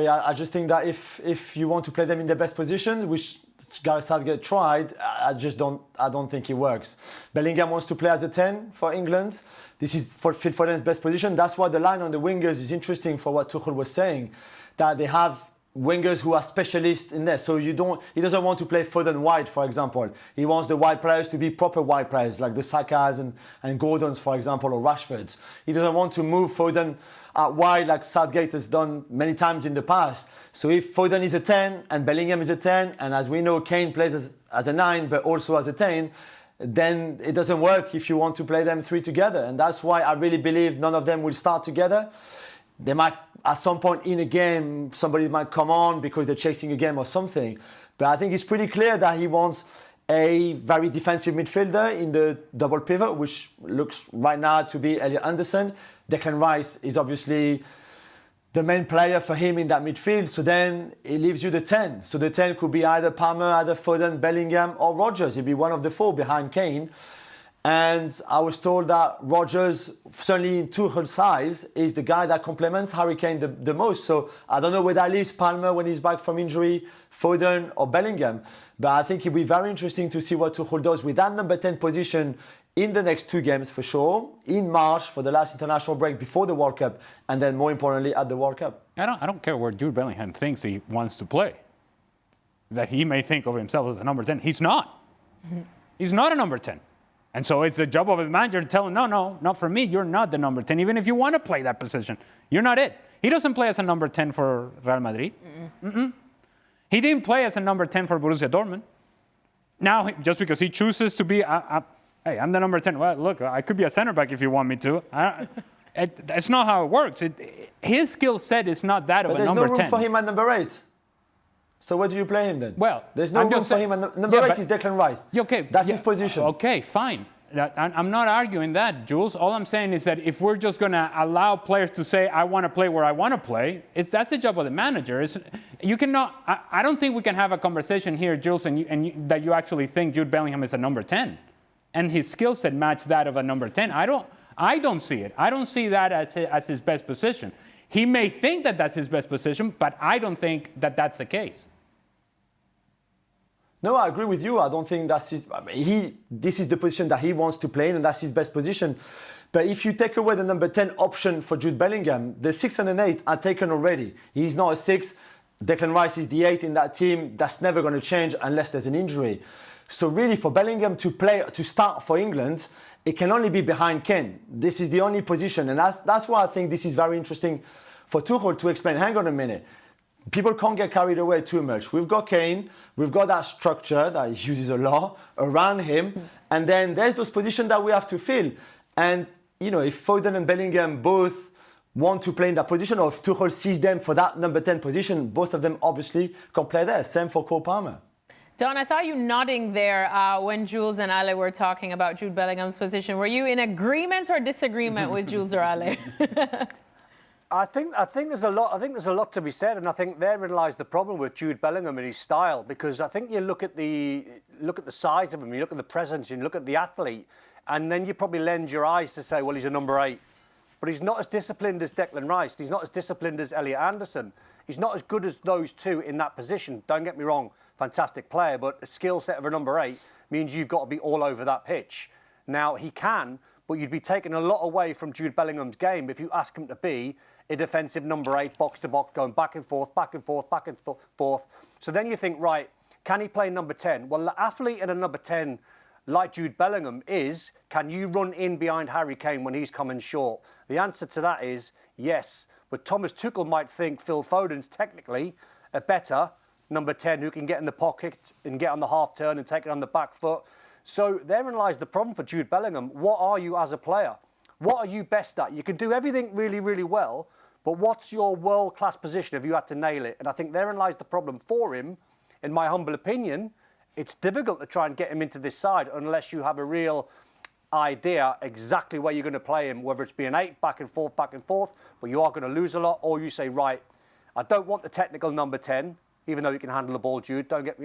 I just think that if you want to play them in the best position, which Gareth Southgate tried, I don't think it works. Bellingham wants to play as a 10 for England. This is for Phil Foden's best position. That's why the line on the wingers is interesting for what Tuchel was saying, that they have wingers who are specialists in there. So he doesn't want to play Foden wide, for example. He wants the wide players to be proper wide players, like the Sakas and Gordons, for example, or Rashfords. He doesn't want to move Foden out wide like Southgate has done many times in the past. So if Foden is a 10 and Bellingham is a 10, and as we know, Kane plays as a 9, but also as a 10, then it doesn't work if you want to play them three together. And that's why I really believe none of them will start together. They might, at some point in a game, somebody might come on because they're chasing a game or something. But I think it's pretty clear that he wants a very defensive midfielder in the double pivot, which looks right now to be Elliot Anderson. Declan Rice is obviously the main player for him in that midfield. So then it leaves you the 10. So the 10 could be either Palmer, either Foden, Bellingham, or Rodgers. It'd be one of the four behind Kane. And I was told that Rodgers, certainly in Tuchel's size, is the guy that complements Harry Kane the most. So I don't know where that leaves Palmer when he's back from injury, Foden or Bellingham. But I think it'll be very interesting to see what Tuchel does with that number 10 position in the next two games for sure, in March for the last international break before the World Cup, and then more importantly at the World Cup. I don't care where Jude Bellingham thinks he wants to play. That he may think of himself as a number 10. He's not. He's not a number 10. And so it's the job of the manager to tell him, no, not for me. You're not the number 10. Even if you want to play that position, you're not it. He doesn't play as a number 10 for Real Madrid. He didn't play as a number 10 for Borussia Dortmund. Now, just because he chooses to be, hey, I'm the number 10. Well, look, I could be a center back if you want me to. That's not how it works. His skill set is not that of a number 10. But there's no room for him at number 8. So where do you play him then? Well, there's no room for him. And number 8 is Declan Rice. Okay, that's his position. Okay, fine. I'm not arguing that, Jules. All I'm saying is that if we're just going to allow players to say, I want to play where I want to play, that's the job of the manager. You cannot. I don't think we can have a conversation here, Jules, that you actually think Jude Bellingham is a number 10, and his skill set match that of a number 10. I don't see it. I don't see that as his best position. He may think that that's his best position, but I don't think that that's the case. No, I agree with you. I don't think that's his. This is the position that he wants to play in, and that's his best position. But if you take away the number 10 option for Jude Bellingham, the 6 and an 8 are taken already. He's not a 6. Declan Rice is the 8 in that team. That's never going to change unless there's an injury. So really, for Bellingham to start for England, it can only be behind Kane. This is the only position, and that's why I think this is very interesting for Tuchel to explain. Hang on a minute. People can't get carried away too much. We've got Kane, we've got that structure that he uses a lot around him, and then there's those positions that we have to fill. And, if Foden and Bellingham both want to play in that position, or if Tuchel sees them for that number 10 position, both of them obviously can play there. Same for Cole Palmer. Don, I saw you nodding there when Jules and Ale were talking about Jude Bellingham's position. Were you in agreement or disagreement with Jules or Ale? I think there's a lot to be said, and I think therein lies the problem with Jude Bellingham and his style, because I think you look at the size of him, you look at the presence, you look at the athlete, and then you probably lend your eyes to say, well, he's a number 8. But he's not as disciplined as Declan Rice. He's not as disciplined as Elliot Anderson. He's not as good as those two in that position. Don't get me wrong, fantastic player, but a skill set of a number 8 means you've got to be all over that pitch. Now, he can, but you'd be taking a lot away from Jude Bellingham's game if you ask him to be a defensive number 8, box to box, going back and forth, back and forth, back and forth. So then you think, right, can he play number 10? Well, the athlete in a number 10, like Jude Bellingham, is, can you run in behind Harry Kane when he's coming short? The answer to that is yes. But Thomas Tuchel might think Phil Foden's technically a better number 10 who can get in the pocket and get on the half turn and take it on the back foot. So therein lies the problem for Jude Bellingham. What are you as a player? What are you best at? You can do everything really, really well, but what's your world-class position if you had to nail it? And I think therein lies the problem for him. In my humble opinion, it's difficult to try and get him into this side unless you have a real idea exactly where you're going to play him, whether it's be an 8, back and forth, but you are going to lose a lot, or you say, right, I don't want the technical number 10, even though you can handle the ball, Jude. Don't get,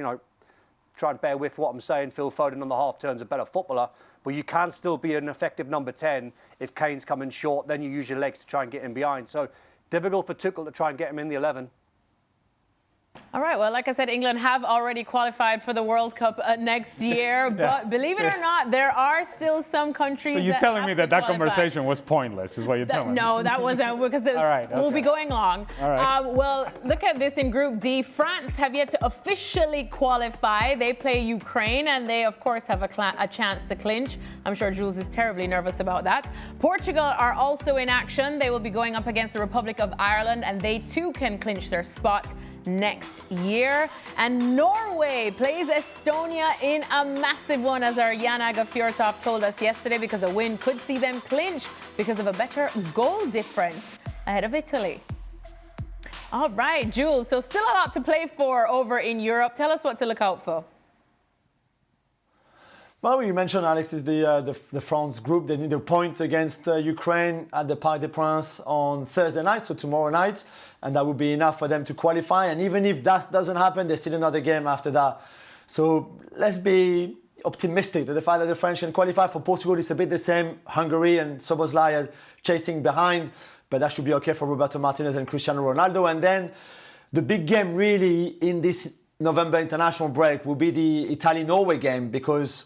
try and bear with what I'm saying. Phil Foden on the half turn's a better footballer, but you can still be an effective number 10 if Kane's coming short. Then you use your legs to try and get him behind. So difficult for Tuchel to try and get him in the 11. All right, well, like I said, England have already qualified for the World Cup next year, but believe it or not, there are still some countries So you're that telling have me to that that qualify. conversation was pointless, is what you're telling me? No, that wasn't, because All right, we'll be okay. going long. All right. Well, look at this in Group D. France have yet to officially qualify. They play Ukraine, and they, of course, have a chance to clinch. I'm sure Jules is terribly nervous about that. Portugal are also in action. They will be going up against the Republic of Ireland, and they too can clinch their spot next year. And Norway plays Estonia in a massive one, as our Jan Aga Fjørtoft told us yesterday, because a win could see them clinch because of a better goal difference ahead of Italy. All right, Jules, so still a lot to play for over in Europe. Tell us what to look out for. Well, you mentioned, Alex, is the France group. They need a point against Ukraine at the Parc des Princes on Thursday night, so tomorrow night, and that would be enough for them to qualify. And even if that doesn't happen, there's still another game after that. So let's be optimistic that the fact that the French can qualify. For Portugal, it's a bit the same. Hungary and Szoboszlai are chasing behind, but that should be okay for Roberto Martinez and Cristiano Ronaldo. And then the big game really in this November international break will be the Italy-Norway game, because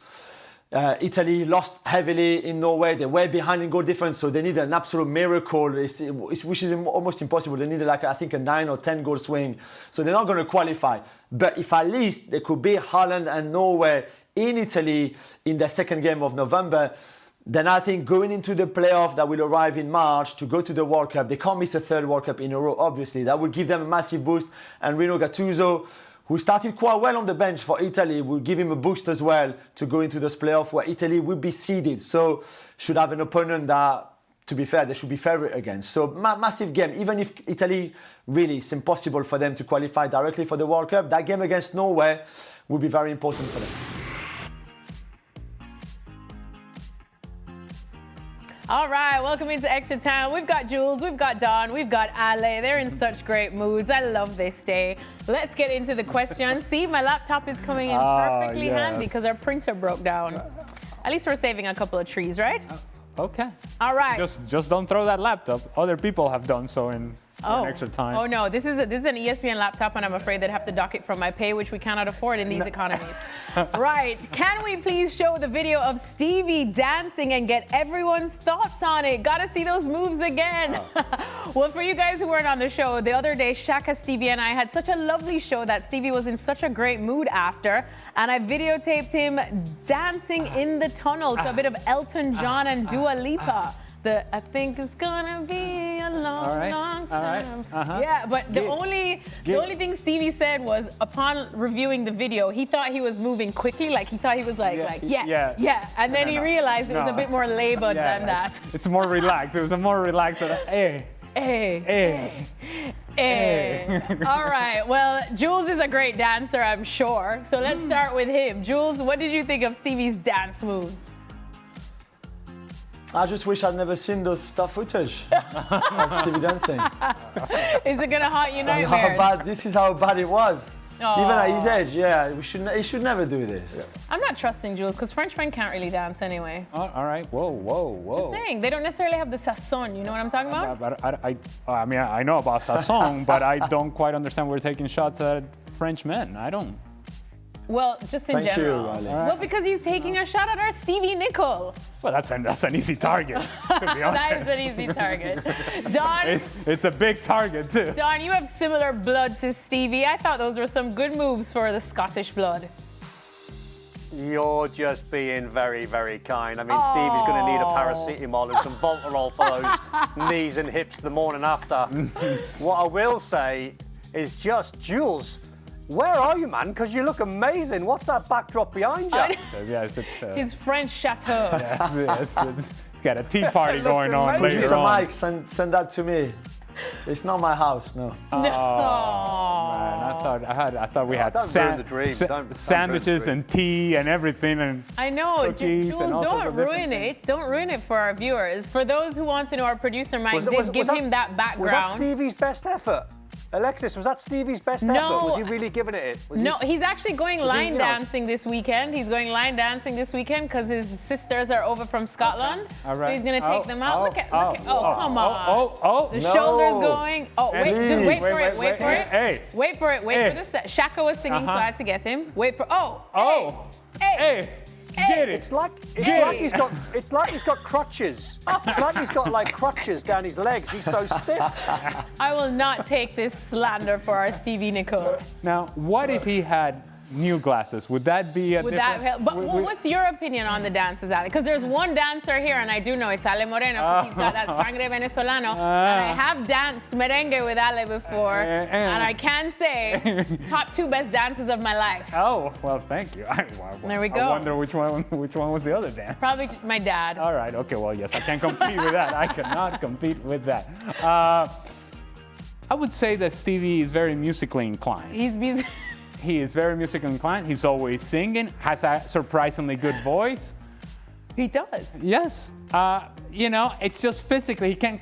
Italy lost heavily in Norway. They were behind in goal difference, so they need an absolute miracle, which is almost impossible. They need, I think, a 9 or 10 goal swing. So they're not going to qualify. But if at least they could beat Holland and Norway in Italy in the second game of November, then I think going into the playoff that will arrive in March to go to the World Cup, they can't miss a third World Cup in a row, obviously. That would give them a massive boost. And Rino Gattuso, who started quite well on the bench for Italy, will give him a boost as well to go into this playoff where Italy will be seeded. So should have an opponent that, to be fair, they should be favourite against. So massive game. Even if Italy, really, it's impossible for them to qualify directly for the World Cup, that game against Norway will be very important for them. All right, welcome into Extra Time. We've got Jules, we've got Don, we've got Ale. They're in such great moods. I love this day. Let's get into the questions. See, my laptop is coming in perfectly handy because our printer broke down. At least we're saving a couple of trees, right? Okay. All right. Just don't throw that laptop. Other people have done so in Extra Time. Oh no, this is an ESPN laptop, and I'm afraid they'd have to dock it from my pay, which we cannot afford in these economies. Right. Can we please show the video of Stevie dancing and get everyone's thoughts on it? Gotta see those moves again. Well, for you guys who weren't on the show, the other day, Shaka, Stevie, and I had such a lovely show that Stevie was in such a great mood after, and I videotaped him dancing in the tunnel to a bit of Elton John and Dua Lipa. I think it's gonna be a long time. Yeah, but the only thing Stevie said was, upon reviewing the video, he thought he was moving quickly, like he thought he was yeah. And then he realized it was a bit more labored than that. It's more relaxed. It was a more relaxed, hey. All right, well, Jules is a great dancer, I'm sure. So let's start with him. Jules, what did you think of Stevie's dance moves? I just wish I'd never seen those footage of Stevie dancing. Is it gonna haunt you nightmares? This is how bad it was. Aww. Even at his age, yeah, he should never do this. I'm not trusting Jules, because Frenchmen can't really dance anyway. All right, whoa. Just saying, they don't necessarily have the sasson, you know what I'm talking about? I mean, I know about sasson, but I don't quite understand we're taking shots at French men. I don't. Well, just in general. Thank you, Well, because he's taking a shot at our Stevie Nicol. Well, that's an easy target, to be honest. That is an easy target. Don, it's a big target, too. Don, you have similar blood to Stevie. I thought those were some good moves for the Scottish blood. You're just being very, very kind. I mean, Stevie's going to need a paracetamol and some Voltarol for those knees and hips the morning after. What I will say is just, Jules, where are you, man? Because you look amazing. What's that backdrop behind you? His French chateau. Yes. It's got a tea party going on amazing. later on. Mike, send that to me. It's not my house, no. Oh, man, I thought we had sandwiches and tea and everything and I know, cookies. Jules, don't ruin it. Don't ruin it for our viewers. For those who want to know, our producer Mike did give him that background. Was that Stevie's best effort? Alexis, was that Stevie's best No. effort? Was he really giving it? No, he's actually going Was he, line you know- dancing this weekend. He's going line dancing this weekend because his sisters are over from Scotland. All So right. he's going to take them out. Look at, come on. The No. shoulders going. Oh, wait, just wait for it, wait for it. Hey. Wait for it, wait Hey. for this. Shaka was singing, so I had to get him. Wait for, Oh. hey. Get it. It's like Hey. he's got crutches. It's like he's got like crutches down his legs. He's so stiff. I will not take this slander for our Stevie Nicole. Now, what if he had new glasses? Would that be a Would that different... help? But what's your opinion on the dances, Ale? Because there's one dancer here, and I do know it's Ale Moreno, because he's got that sangre venezolano. And I have danced merengue with Ale before, and I can say, top 2 best dances of my life. Oh, well, thank you. There we go. I wonder which one was the other dance. Probably my dad. All right, okay, well, yes, I can't compete with that. I cannot compete with that. I would say that Stevie is very musically inclined. He is very musically inclined. He's always singing, has a surprisingly good voice. He does. Yes. It's just physically, he doesn't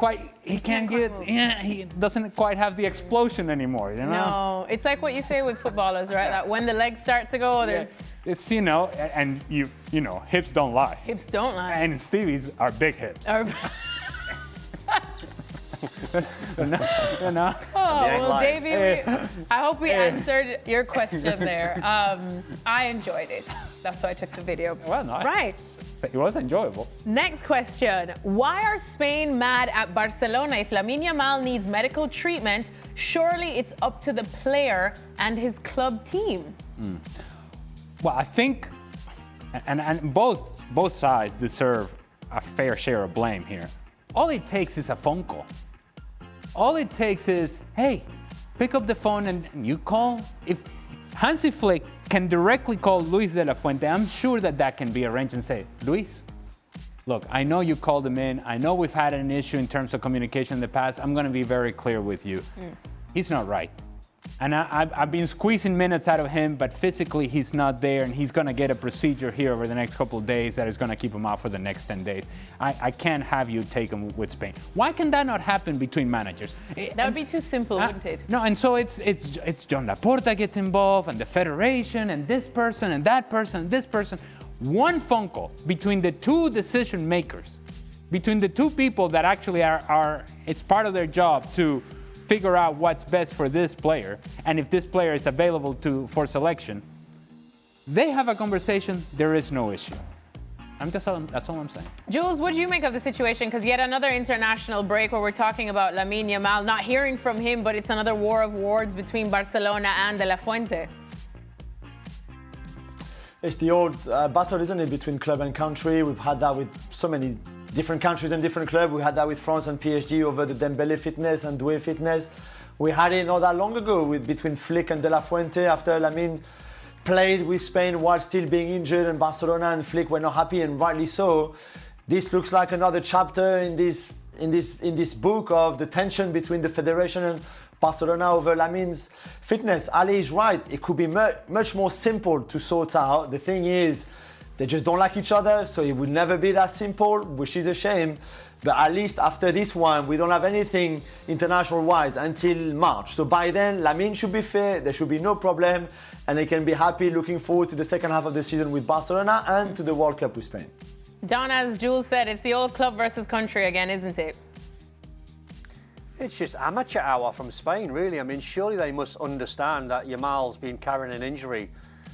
quite have the explosion anymore, you know? No, it's like what you say with footballers, right? That when the legs start to go, there's... It's, and hips don't lie. Hips don't lie. And Stevie's are big hips. Well, Davey, I hope we answered your question there. I enjoyed it. That's why I took the video. Well, no. Right. It was enjoyable. Next question. Why are Spain mad at Barcelona if Lamine Yamal needs medical treatment? Surely it's up to the player and his club team. Well, I think, and both sides deserve a fair share of blame here. All it takes is a phone call. All it takes is, hey, pick up the phone and you call. If Hansi Flick can directly call Luis de la Fuente, I'm sure that can be arranged and say, Luis, look, I know you called him in. I know we've had an issue in terms of communication in the past. I'm going to be very clear with you. He's not right. And I've been squeezing minutes out of him, but physically he's not there, and he's going to get a procedure here over the next couple of days that is going to keep him out for the next 10 days. I can't have you take him with Spain. Why can that not happen between managers? That would be too simple, wouldn't it? No, and so it's John Laporta gets involved, and the federation, and this person, and that person, and this person. One phone call between the 2 decision makers, between the 2 people that actually are it's part of their job to figure out what's best for this player, and if this player is available for selection, they have a conversation, there is no issue. That's all I'm saying. Jules, what do you make of the situation? Because yet another international break where we're talking about Lamine Yamal, not hearing from him, but it's another war of words between Barcelona and De La Fuente. It's the old battle, isn't it, between club and country. We've had that with so many different countries and different clubs. We had that with France and PSG over the Dembele fitness and Doué fitness. We had it not that long ago between Flick and De La Fuente after Lamine played with Spain while still being injured, and Barcelona and Flick were not happy, and rightly so. This looks like another chapter in this book of the tension between the federation and Barcelona over Lamine's fitness. Ali is right. It could be much more simple to sort out. The thing is, they just don't like each other, so it would never be that simple, which is a shame. But at least after this one, we don't have anything international-wise until March. So by then, Lamine should be fair, there should be no problem, and they can be happy looking forward to the second half of the season with Barcelona and to the World Cup with Spain. Don, as Jules said, it's the old club versus country again, isn't it? It's just amateur hour from Spain, really. I mean, surely they must understand that Yamal's been carrying an injury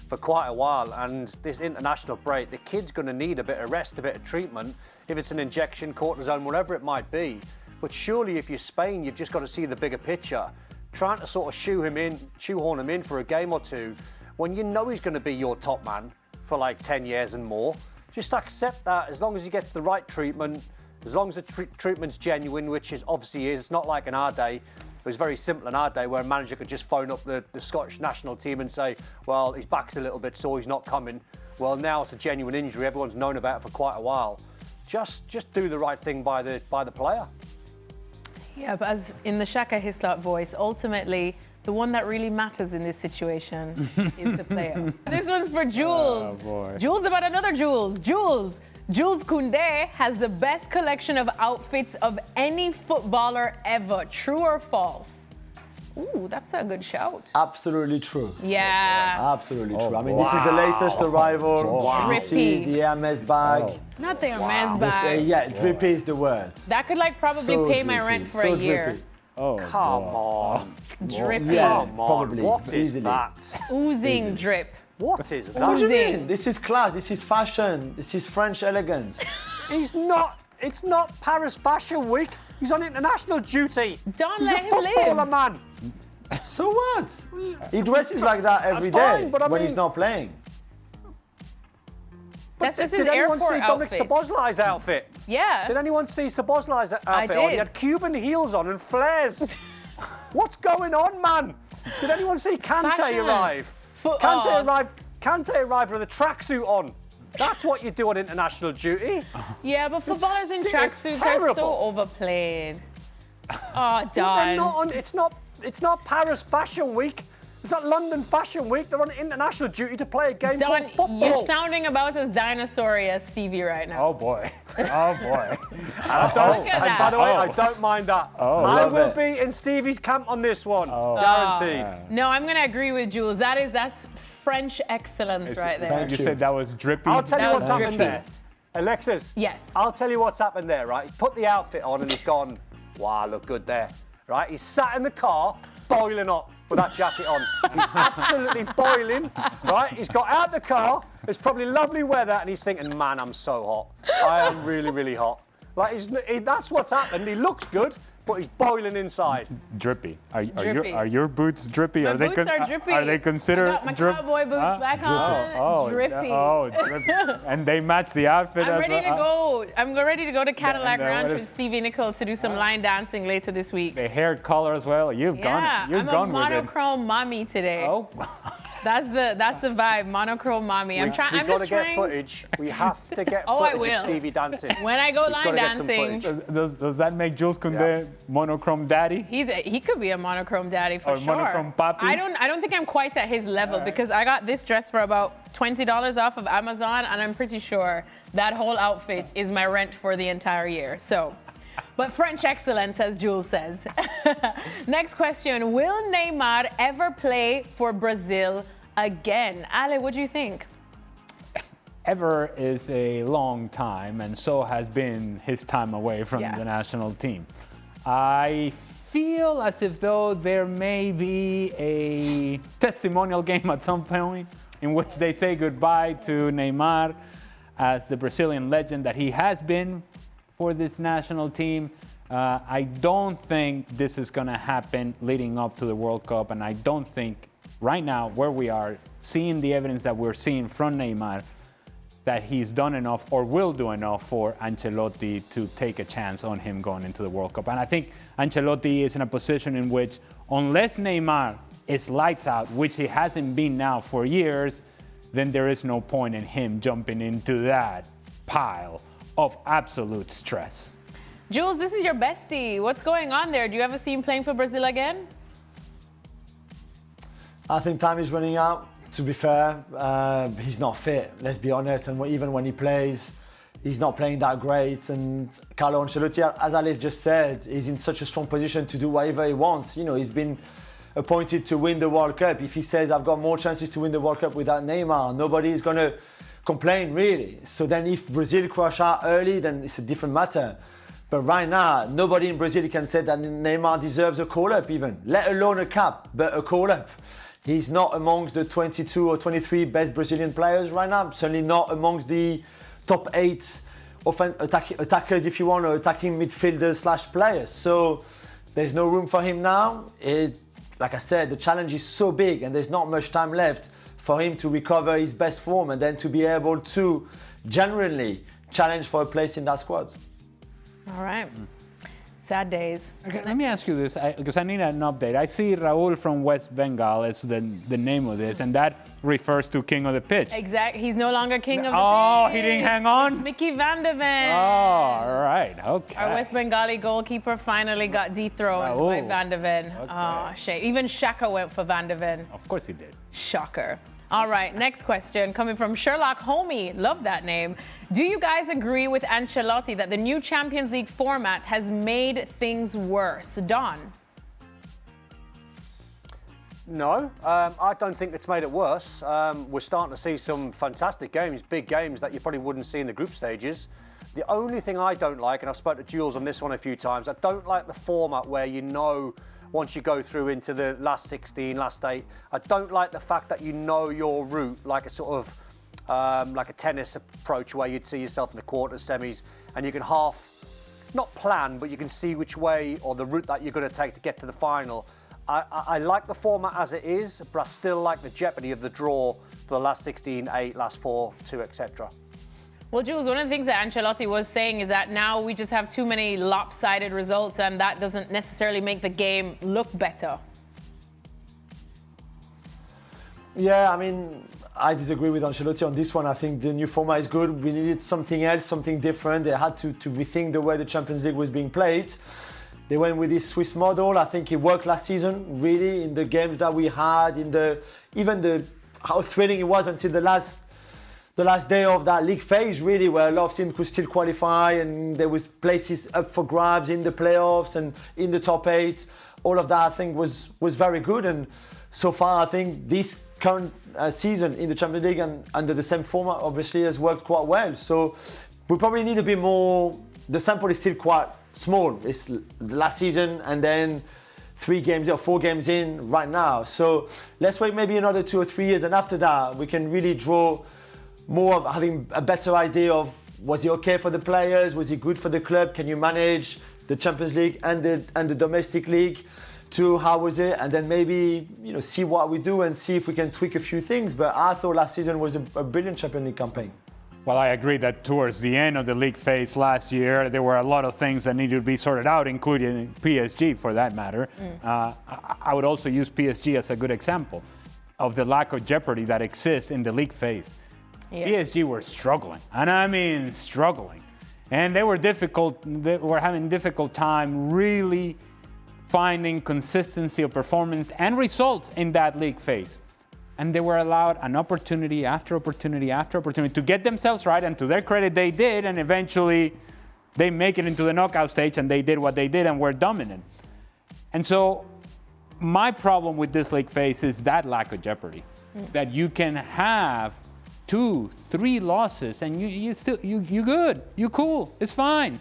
for quite a while, and this international break, the kid's going to need a bit of rest, a bit of treatment, if it's an injection, cortisone, whatever it might be. But surely if you're Spain, you've just got to see the bigger picture. Trying to sort of shoehorn him in for a game or two, when you know he's going to be your top man for like 10 years and more. Just accept that as long as he gets the right treatment, as long as the treatment's genuine, which is obviously is. It's not like in our day. It was very simple in our day where a manager could just phone up the Scottish national team and say, well, his back's a little bit sore, he's not coming. Well, now it's a genuine injury. Everyone's known about it for quite a while. Just do the right thing by the player. Yeah, but as in the Shaka Hislop voice, ultimately, the one that really matters in this situation is the player. This one's for Jules. Oh, boy. Jules about another Jules. Jules Koundé has the best collection of outfits of any footballer ever. True or false? Ooh, that's a good shout. Absolutely true. Yeah. Absolutely true. I mean, this is the latest arrival. Wow. You see Drippy. the Hermes bag. Not the Hermes bag. Yeah, drippy is the word. That could like probably So pay my drippy, rent for so a year. drippy. Come on. Drippy. Yeah, Come on. probably. What is Easily. that? Oozing drip. What is What do you Oozing. mean? This is class, this is fashion, this is French elegance. He's not. It's not Paris Fashion Week. He's on international duty. Don't He's let a him footballer, live. man. So what? He dresses like that every day That's fine, but I when he's mean- not playing. That's just his Did anyone airport see Dominic outfit. Szoboszlai's outfit? Yeah. Did anyone see Szoboszlai's outfit? did. He had Cuban heels on and flares. What's going on, man? Did anyone see Kante Fashion. arrive? Foot Kante on. arrived. Kante arrived with a tracksuit on. That's what you do on international duty. Yeah, but footballers in It's tracksuits are so terrible. overplayed. Oh, They're Don. not on. It's not Paris Fashion Week. It's not London Fashion Week. They're on international duty to play a game Don, called football. you're sounding about as dinosaur-y as Stevie right now. Oh boy. Oh boy. Look at And that. by the way, I don't mind that. I love will it. be in Stevie's camp on this one, guaranteed. No, I'm gonna agree with Jules. That's French excellence right there. Thank You you. said that was drippy. I'll tell you That what's was happened drippy. there. Alexis. Yes. I'll tell you what's happened there, right? He's put the outfit on and he's gone, wow, I look good there. Right? He's sat in the car, boiling up with that jacket on. He's absolutely boiling, right? He's got out the car, it's probably lovely weather, and he's thinking, man, I'm so hot. I am really, really hot. Like, that's what's happened. He looks good, but he's boiling inside. Drippy. Drippy. Are your boots drippy? My are they boots are drippy. Are they considered I got my drip? cowboy boots back on. Drippy. Oh, drippy. And they match the outfit I'm as ready to well. go. I'm ready to go to Cadillac and, Ranch what with is- Stevie Nicol to do some line dancing later this week. The hair color as well. You've Yeah, gone. You've I'm a gone with it. monochrome mommy today. Oh. That's the vibe, monochrome mommy. I'm We've got just to get trying. footage. We have to get Oh, I footage of will. Stevie dancing. When I go We've line gotta get some dancing, footage. Does that make Jules Koundé monochrome daddy? he could be a monochrome daddy for Or sure. monochrome papi? I don't think I'm quite at his level because I got this dress for about $20 off of Amazon, and I'm pretty sure that whole outfit is my rent for the entire year. So. But French excellence, as Jules says. Next question. Will Neymar ever play for Brazil again? Ale, what do you think? Ever is a long time, and so has been his time away from Yeah. the national team. I feel as if though there may be a testimonial game at some point in which they say goodbye to Neymar as the Brazilian legend that he has been for this national team. I don't think this is going to happen leading up to the World Cup, and I don't think right now where we are, seeing the evidence that we're seeing from Neymar, that he's done enough or will do enough for Ancelotti to take a chance on him going into the World Cup. And I think Ancelotti is in a position in which, unless Neymar is lights out, which he hasn't been now for years, then there is no point in him jumping into that pile of absolute stress. Jules, this is your bestie. What's going on there? Do you ever see him playing for Brazil again? I think time is running out. To be fair, he's not fit, let's be honest. And even when he plays, he's not playing that great. And Carlo Ancelotti, as Alex just said, is in such a strong position to do whatever he wants. You know, he's been appointed to win the World Cup. If he says, I've got more chances to win the World Cup without Neymar, nobody is going to complain, really. So then if Brazil crash out early, then it's a different matter. But right now, nobody in Brazil can say that Neymar deserves a call-up even, let alone a cap, but a call-up. He's not amongst the 22 or 23 best Brazilian players right now. Certainly not amongst the top 8 attackers, if you want, or attacking midfielders / players. So there's no room for him now. Like I said, the challenge is so big and there's not much time left for him to recover his best form and then to be able to genuinely challenge for a place in that squad. All right. Sad days. Okay, let me ask you this, because I need an update. I see Raul from West Bengal as the name of this, and that refers to King of the Pitch. Exactly. He's no longer king of the Oh, pitch. he didn't hang on? It's Mickey van de Ven. Oh, all right, okay. Our West Bengali goalkeeper finally got dethroned by Raul. Van de Ven. Okay. Oh, shame. Even Xhaka went for Van de Ven. Of course he did. Shocker. All right, next question coming from Sherlock Homie. Love that name. Do you guys agree with Ancelotti that the new Champions League format has made things worse? Don? No, I don't think it's made it worse. We're starting to see some fantastic games, big games that you probably wouldn't see in the group stages. The only thing I don't like, and I've spoken to Jules on this one a few times, I don't like the format where once you go through into the last 16, last 8, I don't like the fact that you know your route, like a sort of, like a tennis approach where you'd see yourself in the quarters, semis, and you can not plan, but you can see which way or the route that you're going to take to get to the final. I like the format as it is, but I still like the jeopardy of the draw for the last 16, 8, last 4, 2, etc. Well, Jules, one of the things that Ancelotti was saying is that now we just have too many lopsided results, and that doesn't necessarily make the game look better. Yeah, I mean, I disagree with Ancelotti on this one. I think the new format is good. We needed something else, something different. They had to rethink the way the Champions League was being played. They went with this Swiss model. I think it worked last season, really, in the games that we had, how thrilling it was until the last day of that league phase, really, where a lot of teams could still qualify and there was places up for grabs in the playoffs and in the top 8. All of that, I think, was very good. And so far, I think this current season in the Champions League and under the same format, obviously, has worked quite well. So we probably need a bit more. The sample is still quite small. It's last season and then 3 games or 4 games in right now. So let's wait maybe another 2 or 3 years, and after that we can really draw more of having a better idea of, was he okay for the players? Was he good for the club? Can you manage the Champions League and the domestic league too? How was it? And then maybe see what we do and see if we can tweak a few things. But I thought last season was a brilliant Champions League campaign. Well, I agree that towards the end of the league phase last year, there were a lot of things that needed to be sorted out, including PSG for that matter. I would also use PSG as a good example of the lack of jeopardy that exists in the league phase. Yeah. PSG were struggling, and I mean struggling. And they were having difficult time really finding consistency of performance and results in that league phase. And they were allowed an opportunity after opportunity after opportunity to get themselves right, and to their credit, they did, and eventually they make it into the knockout stage, and they did what they did and were dominant. And so my problem with this league phase is that lack of jeopardy, that you can have 2, 3 losses and you good, you cool, it's fine.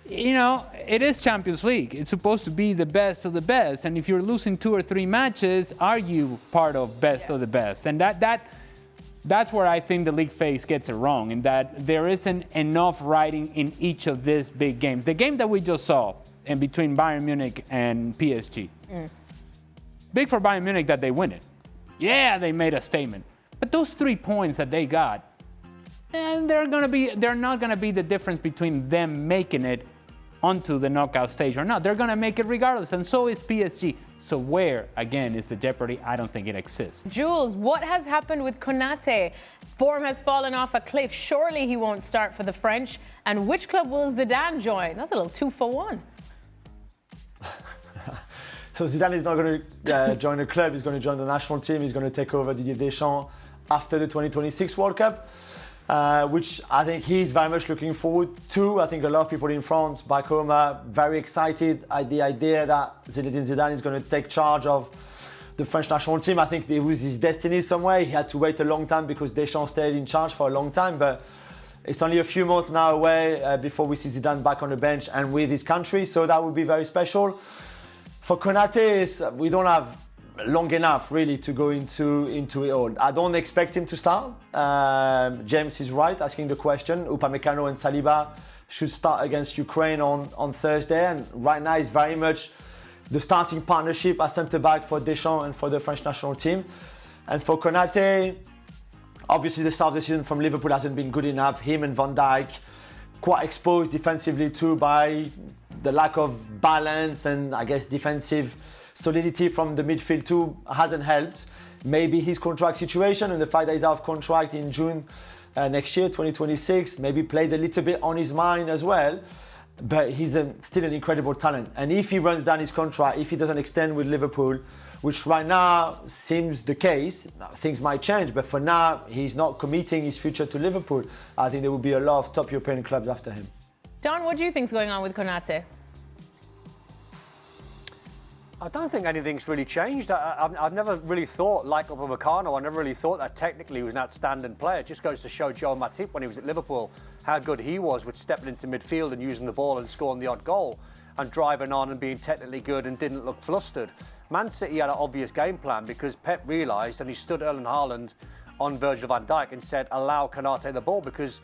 It is Champions League. It's supposed to be the best of the best. And if you're losing 2 or 3 matches, are you part of best of the best? And that's where I think the league phase gets it wrong, in that there isn't enough writing in each of these big games. The game that we just saw in between Bayern Munich and PSG. Big for Bayern Munich that they win it. Yeah, they made a statement. But those 3 points that they got, and they're not gonna be the difference between them making it onto the knockout stage or not. They're gonna make it regardless, and so is PSG. So where, again, is the jeopardy? I don't think it exists. Jules, what has happened with Konate? Form has fallen off a cliff. Surely he won't start for the French. And which club will Zidane join? That's a little 2 for 1. So Zidane is not going to join the club. He's going to join the national team. He's going to take over Didier Deschamps after the 2026 World Cup, which I think he's very much looking forward to. I think a lot of people in France, back home, are very excited at the idea that Zinedine Zidane is going to take charge of the French national team. I think it was his destiny somewhere. He had to wait a long time because Deschamps stayed in charge for a long time, but it's only a few months now away before we see Zidane back on the bench and with his country, so that would be very special. For Konate, we don't have long enough really to go into it all. I don't expect him to start. James is right asking the question. Upamecano and Saliba should start against Ukraine on Thursday, and right now it's very much the starting partnership as centre-back for Deschamps and for the French national team. And for Konate, obviously the start of the season from Liverpool hasn't been good enough. Him and Van Dijk quite exposed defensively too by the lack of balance and I guess defensive solidity from the midfield too hasn't helped. Maybe his contract situation and the fact that he's out of contract in June next year, 2026, maybe played a little bit on his mind as well. But he's still an incredible talent. And if he runs down his contract, if he doesn't extend with Liverpool, which right now seems the case, things might change. But for now, he's not committing his future to Liverpool. I think there will be a lot of top European clubs after him. Don, what do you think is going on with Konate? I don't think anything's really changed. I've never really thought, like Upamecano, I never really thought that technically he was an outstanding player. It just goes to show Joe Matip when he was at Liverpool how good he was with stepping into midfield and using the ball and scoring the odd goal and driving on and being technically good and didn't look flustered. Man City had an obvious game plan because Pep realised, and he stood Erling Haaland on Virgil van Dijk and said, allow Konate the ball, because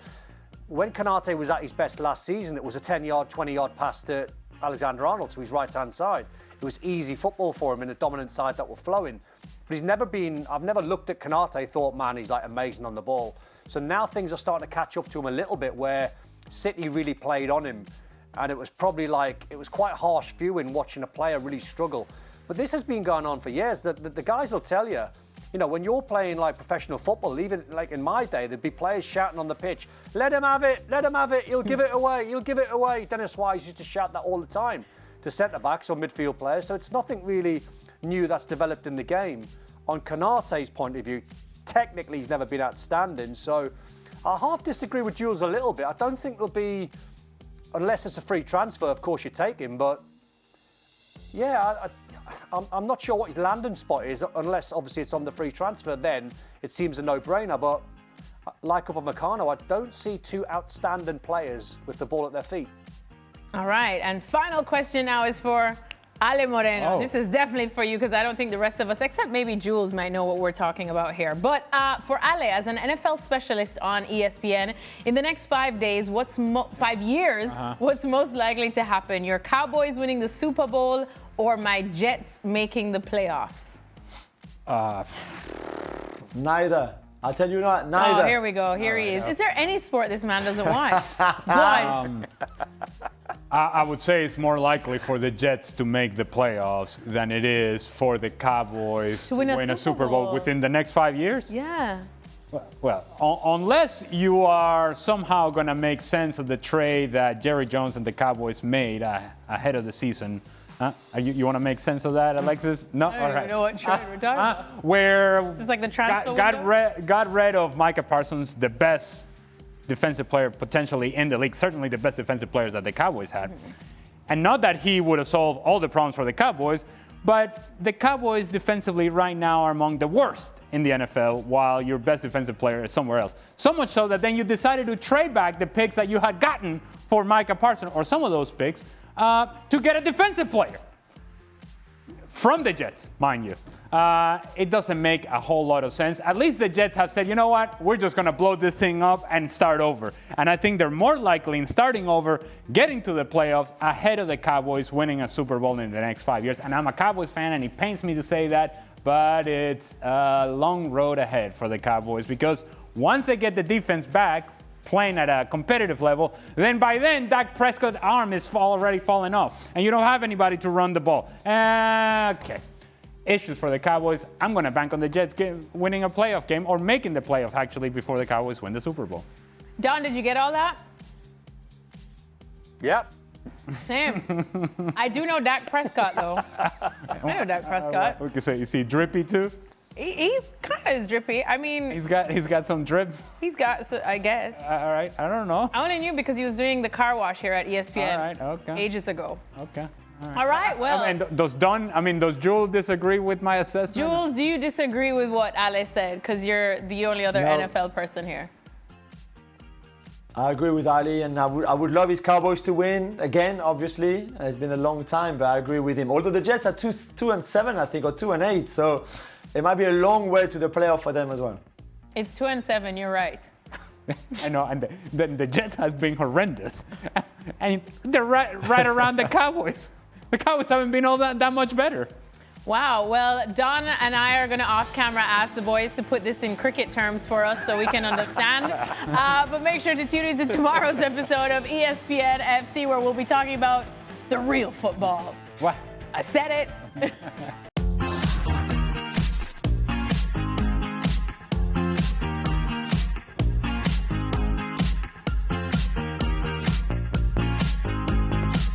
when Konate was at his best last season, it was a 10-yard, 20-yard pass to Alexander Arnold to his right-hand side. It was easy football for him in the dominant side that were flowing. But I've never looked at Konate, thought, man, he's like amazing on the ball. So now things are starting to catch up to him a little bit where City really played on him. And it was probably it was quite harsh viewing watching a player really struggle. But this has been going on for years. The guys will tell you, when you're playing like professional football, even like in my day, there'd be players shouting on the pitch, let him have it, he'll give it away. Dennis Wise used to shout that all the time to centre-backs or midfield players. So it's nothing really new that's developed in the game. On Konate's point of view, technically he's never been outstanding. So I half disagree with Jules a little bit. I don't think there'll be, unless it's a free transfer, of course you take him. But yeah, I'm not sure what his landing spot is, unless obviously it's on the free transfer. Then it seems a no-brainer. But like Upamecano, I don't see two outstanding players with the ball at their feet. All right, and final question now is for Ale Moreno. Oh. This is definitely for you because I don't think the rest of us, except maybe Jules, might know what we're talking about here. But for Ale, as an NFL specialist on ESPN, in the next 5 days, 5 years, what's most likely to happen? Your Cowboys winning the Super Bowl or my Jets making the playoffs? Neither. I'll tell you not, neither. Oh, here we go. Here he is. Is there any sport this man doesn't watch? What? I would say it's more likely for the Jets to make the playoffs than it is for the Cowboys to win a Super Bowl within the next 5 years. Yeah. Well, unless you are somehow going to make sense of the trade that Jerry Jones and the Cowboys made ahead of the season. You want to make sense of that, Alexis? No? I don't even know what trade we're talking about. Where This is like the transfer got rid of Micah Parsons, the best defensive player potentially in the league, certainly the best defensive players that the Cowboys had. And not that he would have solved all the problems for the Cowboys, but the Cowboys defensively right now are among the worst in the NFL, while your best defensive player is somewhere else. So much so that then you decided to trade back the picks that you had gotten for Micah Parsons, or some of those picks, to get a defensive player from the Jets, mind you. It doesn't make a whole lot of sense. At least the Jets have said, you know what, we're just going to blow this thing up and start over. And I think they're more likely in starting over, getting to the playoffs ahead of the Cowboys winning a Super Bowl in the next 5 years. And I'm a Cowboys fan, and it pains me to say that, but it's a long road ahead for the Cowboys, because once they get the defense back, playing at a competitive level, then by then Dak Prescott's arm is already falling off, and you don't have anybody to run the ball. Okay. Issues for the Cowboys. I'm going to bank on the Jets winning a playoff game, or making the playoff actually, before the Cowboys win the Super Bowl. Don, did you get all that? Yep. Same. I do know Dak Prescott, though. I know Dak Prescott. We could say, is he drippy too? He kind of is drippy. I mean, He's got some drip. he's got, I guess. All right, I don't know. I only knew because he was doing the car wash here at ESPN All right, okay. ages ago. Okay. All right, well. And does Jules disagree with my assessment? Jules, do you disagree with what Ale said? Because you're the only other No. NFL person here. I agree with Ali, and I would love his Cowboys to win again. Obviously, it's been a long time, but I agree with him. Although the Jets are 2-7, I think, or 2-8, so it might be a long way to the playoff for them as well. It's 2-7. You're right. I know, and the Jets has been horrendous, and they're right around the Cowboys. The Cowboys haven't been all that much better. Wow. Well, Don and I are going to off-camera ask the boys to put this in cricket terms for us so we can understand. But make sure to tune into tomorrow's episode of ESPN FC, where we'll be talking about the real football. What? I said it.